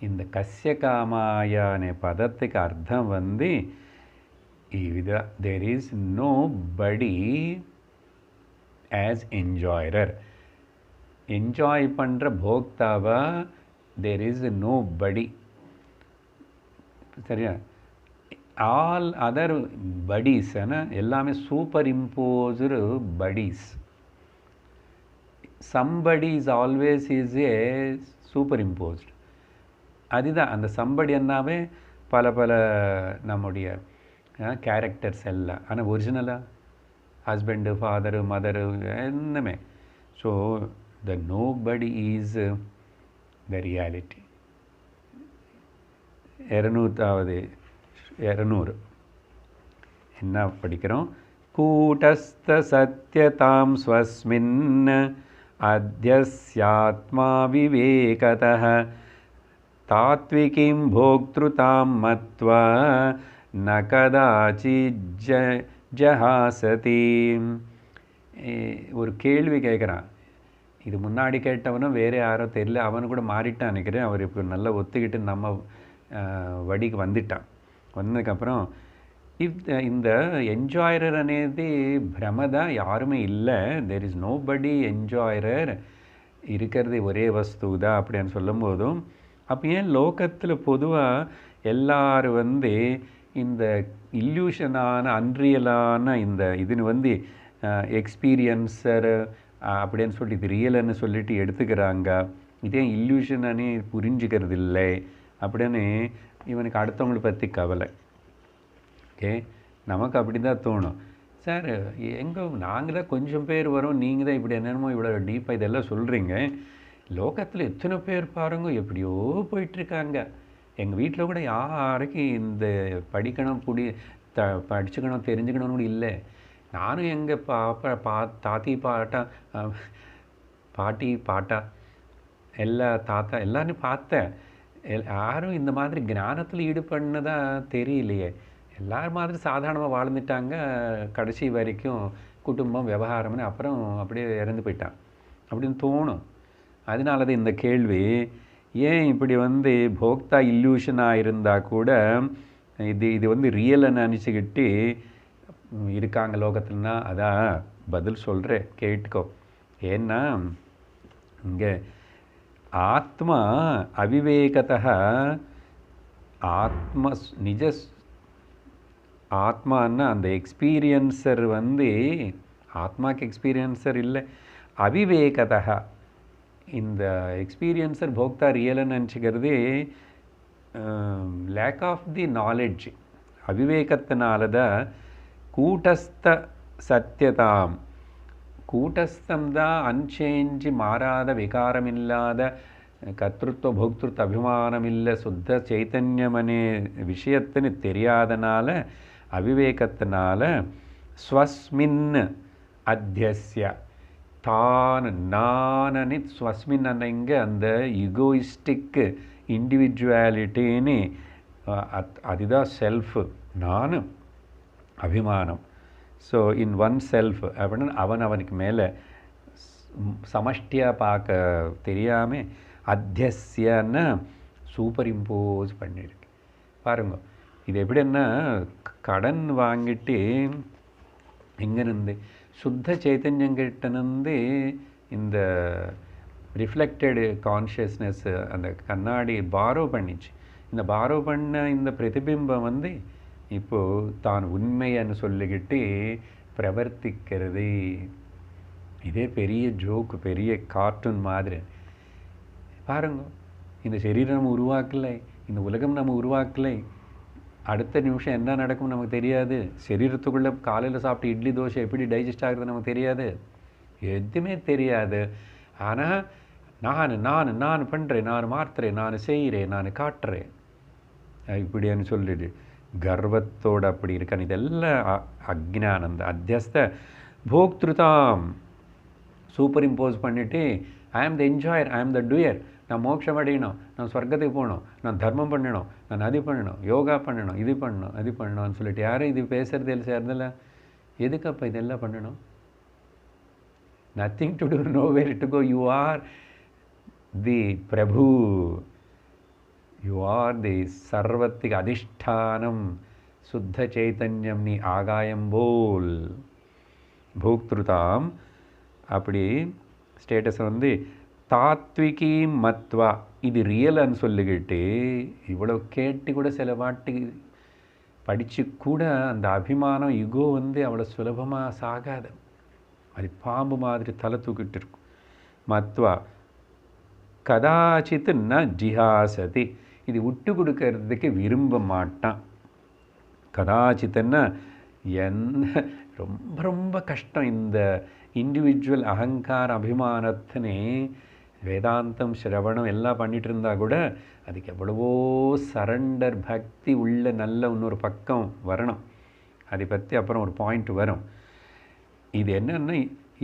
இந்த கஸ்ய காமாய அనే பதத்துக்கு அர்த்தம் இதுதான். தேர் இஸ் நோ படி ஆஸ் என்ஜாயரர். என்ஜாய் பண்ணுற போக்தாவா தேர் இஸ் நோ படி. சரியா? ஆல் அதர் படிஸ் எல்லாமே super imposed buddies. Somebody is always is a super imposed. அதுதான் அந்த சம்படி என்னாவே பல பல நம்முடைய கேரக்டர்ஸ் எல்லாம். ஆனால் ஒரிஜினலாக ஹஸ்பண்டு ஃபாதரு மதரு என்னமே. So the nobody is the reality. 200 என்ன படிக்கிறோம்? கூட்டஸ்த சத்யதாம் ஸ்வஸ்மின் அத்யஸ்யாத்மா விவேகதः தாத்விகிம் போக்த்ருதாம் மத்வா ந கதாச்சித் ஜஹாசதி. ஒரு கேள்வி கேட்குறான். இது முன்னாடி கேட்டவனும் வேறு யாரோ தெரியல, அவனு கூட மாறிட்டான் நினைக்கிறேன். அவர் இப்போ நல்லா ஒத்துக்கிட்டு நம்ம வடிக்கு வந்துட்டான். வந்ததுக்கப்புறம் இந்த என்ஜாயரர் అనేది భ్రమదా யாருமே இல்லை. தெர் இஸ் நோ படி என்ஜாயரர். இருக்கிறது ஒரே வஸ்து தான் அப்படின்னு சொல்லும் போதும் அப்போ ஏன் லோகத்தில் பொதுவாக எல்லாரும் இந்த இல்யூஷனான அன்ரியலான இந்த இதுன்னு எக்ஸ்பீரியன்ஸர் அப்படின்னு சொல்லி இது ரியல்னு சொல்லிட்டு எடுத்துக்கிறாங்க. இதே இல்யூஷனே புரிஞ்சுக்கிறது இல்லை அப்படின்னு இவனுக்கு அடுத்தவங்களை பற்றி கவலை. ஓகே, நமக்கு அப்படி தான் தோணும். சார் எங்கே நாங்கள் தான் கொஞ்சம் பேர் வரோம், நீங்கள் தான் இப்படி என்னென்னமோ இவ்வளோ டீப்பாக இதெல்லாம் சொல்கிறீங்க. லோகத்தில் எத்தனை பேர் பாருங்க எப்படியோ போயிட்டுருக்காங்க. எங்கள் வீட்டில் கூட யாருக்கும் இந்த படிக்கணும் படிச்சுக்கணும் தெரிஞ்சுக்கணும்னு கூட இல்லை. நானும் எங்கள் பாட்டி பாட்டா எல்லாரும் பார்த்தேன். யாரும் இந்த மாதிரி ஞானத்தில் ஈடுபடுனதாக தெரியலையே. எல்லாரும் மாதிரி சாதாரணமாக வாழ்ந்துட்டாங்க. கடைசி வரைக்கும் குடும்பம் விவகாரம்னு அப்புறம் அப்படியே இறந்து போயிட்டான் அப்படின்னு தோணும். அதனால தான் இந்த கேள்வி. ஏன் இப்படி போக்தா இல்லூஷனாக இருந்தால் கூட இது ரியல்னு நினச்சிக்கிட்டு இருக்காங்க லோகத்துலனா? அதான் பதில் சொல்கிறேன், கேட்டுக்கோ. ஏன்னா இங்கே ஆத்மா அவிவேகத்தः ஆத்மான்னா அந்த எக்ஸ்பீரியன்சர் ஆத்மாக்கு எக்ஸ்பீரியன்சர் இல்லை, அவிவேகத்தः. இந்த experiencer Bhokta ரியல்னு நினச்சிக்கிறது lack of the knowledge. அவிவேகத்தினால தான் கூட்டஸ்த சத்தியதாம். கூட்டஸ்தம் தான் அன்சேஞ்சு மாறாத விகாரம் இல்லாத கர்த்திருவ போக்திருத்த அபிமானம் இல்லை சுத்த சைத்தன்யமனே விஷயத்துன்னு தெரியாதனால அவிவேகத்தினால ஸ்வஸ்மின் அத்தியஸ்ய தான் நானனி ஸ்வஸ்மின் இங்கே அந்த ஈகோயிஸ்டிக் இண்டிவிஜுவாலிட்டின்னு அதுதான் செல்ஃபு, நான் அபிமானம். ஸோ இன் ஒன் செல்ஃப் அப்படின்னு அவனுக்கு மேலே சமஷ்டியாக பார்க்க தெரியாமல் அத்தியஸ்யன்னு சூப்பர் இம்போஸ் பண்ணியிருக்கு பாருங்க. இது எப்படின்னா கடன் வாங்கிட்டு இங்கேருந்து சுத்த சைத்தன்யங்கிட்டேருந்து இந்த ரிஃப்ளெக்டடு கான்ஷியஸ்னஸ் அந்த கண்ணாடி பாரோ பண்ணிச்சு. இந்த பாரோ பண்ண இந்த பிரதிபிம்பம் இப்போது தான் உண்மைன்னு சொல்லிக்கிட்டு பிரவர்த்திக்கிறது. இதே பெரிய ஜோக்கு, பெரிய கார்ட்டூன் மாதிரி. பாருங்க, இந்த சரீரம் நம்ம உருவாக்கலை, இந்த உலகம் நம்ம உருவாக்கலை. அடுத்த நிமிஷம் என்ன நடக்கும் நமக்கு தெரியாது. சரீரத்துக்குள்ளே காலையில் சாப்பிட்டு இட்லி தோசை எப்படி டைஜஸ்ட் ஆகுறது நமக்கு தெரியாது, எதுவுமே தெரியாது. ஆனால் நான் நான் நான் பண்ணுறேன், நான் மாற்றுறேன், நான் செய்கிறேன், நான் காட்டுறேன் இப்படின்னு சொல்லிடு கர்வத்தோடு அப்படி இருக்கான்னு. இதெல்லாம் அஜ்ஞானந்த அத்தியஸ்த போக்திருதாம் சூப்பர் இம்போஸ் பண்ணிவிட்டு ஐ ஆம் த என்ஜாயர், ஐ ஆம் த டூயர். நான் மோட்சம் அடையணும், நான் சொர்க்கத்துக்கு போகணும், நான் தர்மம் பண்ணணும், நான் அது பண்ணணும், யோகா பண்ணணும், இது பண்ணணும், அது பண்ணணும்னு சொல்லிட்டு யாரும் இது பேசுறது இல்லை சேர்ந்தல. எதுக்கு அப்போ இதெல்லாம் பண்ணணும்? Nothing to do, no where to go. You are the பிரபு, யூ ஆர் தி சர்வத்துக்கு அதிஷ்டானம், சுத்த சைத்தன்யம், நீ ஆகாயம் போல். போக்திருதாம் அப்படி ஸ்டேட்டஸ் வந்து தாத்விகி மத்வா, இது ரியல்னு சொல்லிக்கிட்டு இவ்வளோ கேட்டு கூட சில வாட்டி படித்து கூட அந்த அபிமானம் யுகோ வந்து அவ்வளோ சுலபமாக சாகாது. அது பாம்பு மாதிரி தலை தூக்கிட்டு இருக்கும். மத்வா கதாச்சித் ந ஜிஹாசதி, இது விட்டு கொடுக்கறதுக்கு விரும்ப மாட்டான். கதாச்சித்தன்னா ரொம்ப ரொம்ப கஷ்டம். இந்த இண்டிவிஜுவல் அகங்கார அபிமானத்தினே வேதாந்தம் சிரவணம் எல்லாம் பண்ணிகிட்டு இருந்தால் கூட அதுக்கு எவ்வளவோ சரண்டர் பக்தி உள்ள நல்ல இன்னொரு பக்கம் வரணும். அதை பற்றி அப்புறம் ஒரு பாயிண்ட் வரும். இது என்னென்னா,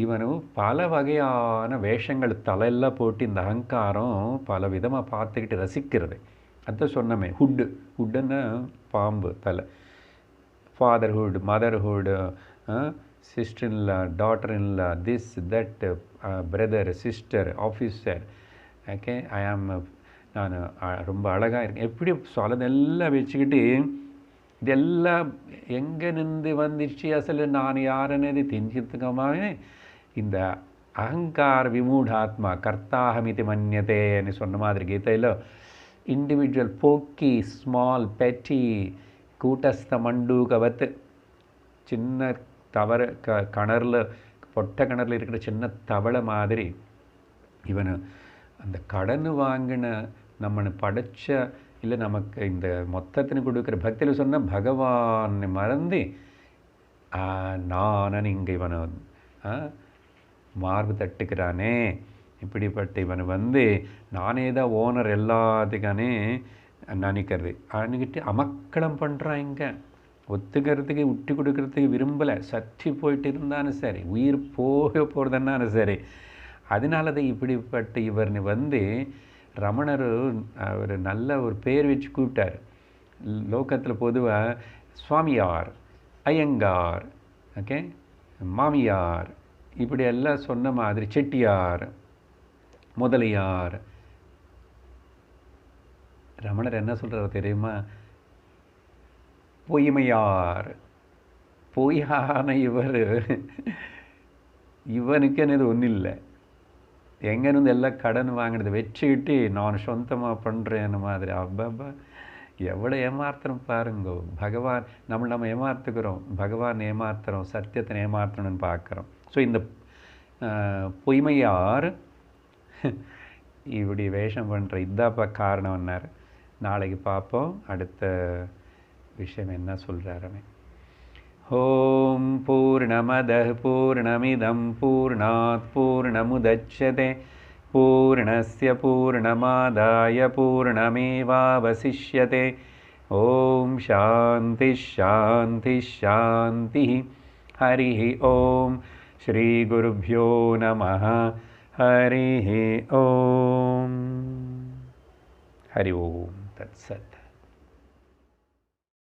இவனு பல வகையான வேஷங்கள் தலையெல்லாம் போட்டு இந்த அகங்காரம் பல விதமாக பார்த்துக்கிட்டு ரசிக்கிறது. அதான் சொன்னமே, ஹுட்டுன்னா பாம்பு தலை. Fatherhood, motherhood, sister-in-law, daughter-in-law, this, that, brother, sister, officer, okay, I am, நான் ரொம்ப அழகாக இருக்கேன், எப்படி சொல்லதெல்லாம் வச்சுக்கிட்டு இதெல்லாம் எங்கே நின்று வந்துச்சு, அசలు நான் யார் అనేది தெரிஞ்சுக்கமாவே இந்த அகங்கார விமூఢாத்மா கர்த்தாஹமிதி மன்யதே అని சொன்ன மாதிரி கீதையில் இண்டிவிஜுவல் போக்கி ஸ்மால் பெட்டி கூட்டஸ்த மண்டூகவத், சின்ன தவறு கிணறுல பொட்டை கிணறுல இருக்கிற சின்ன தவளை மாதிரி இவனு அந்த கடன் வாங்கின நம்மனை படைச்ச இல்லை நமக்கு இந்த மொத்தத்தினு கொடுக்குற பக்தியில் சொன்னால் பகவானை மறந்து நானன் இங்கே இவனை மார்பு தட்டுக்கிறானே. இப்படிப்பட்ட இவனை வந்து நானே தான் ஓனர் எல்லாத்துக்கானே நினைக்கிறது. அன்னைக்கிட்டு அமக்களம் பண்ணுறான். இங்கே ஒத்துக்கிறதுக்கு விட்டு கொடுக்கறதுக்கு விரும்பலை. சற்றி போயிட்டு இருந்தாலும் சரி, உயிர் போக போகிறதுனாலும் சரி. அதனால தான் இப்படிப்பட்ட இவர்னு வந்து ரமணர் அவர் நல்ல ஒரு பேர் வச்சு கூப்பிட்டார். லோகத்தில் பொதுவாக சுவாமியார், ஐயங்கார், ஓகே, மாமியார், இப்படி எல்லாம் சொன்ன மாதிரி செட்டியார், முதலியார். ரமணர் என்ன சொல்கிறார் தெரியுமா? பொய்மையார். பொய்யான இவனுக்கு என்னது ஒன்றும் இல்லை. எங்கேருந்து எல்லாம் கடன் வாங்கினது வச்சுக்கிட்டு நான் சொந்தமாக பண்ணுறேன்னு மாதிரி. அப்பா எவ்வளோ ஏமாத்துறோம் பாருங்கோ. பகவான் நம்ம ஏமாத்துக்கிறோம், பகவான் ஏமாத்துறோம், சத்தியத்தை ஏமாற்றணும்னு பார்க்குறோம். ஸோ இந்த பொய்மையார் இப்படி வேஷம் பண்ணுற இதாப்பா காரணம்னார். நாளைக்கு பார்ப்போம் அடுத்த விஷயம் என்ன சொல்கிறாருன்னு. ஓம் பூர்ணமதః பூர்ணமிதம் பூர்ணாத் பூர்ணமுதச்யதே பூர்ணஸ்ய பூர்ணமாதாய பூர்ணமேவாவசிஷ்யதே. ஓம் சாந்தி ஷாந்தி ஷாந்தி. ஹரி ஓம். ஸ்ரீ குருப்யோ நமः. ஹரி ஓம். ஹரி ஓம். தத்சத்.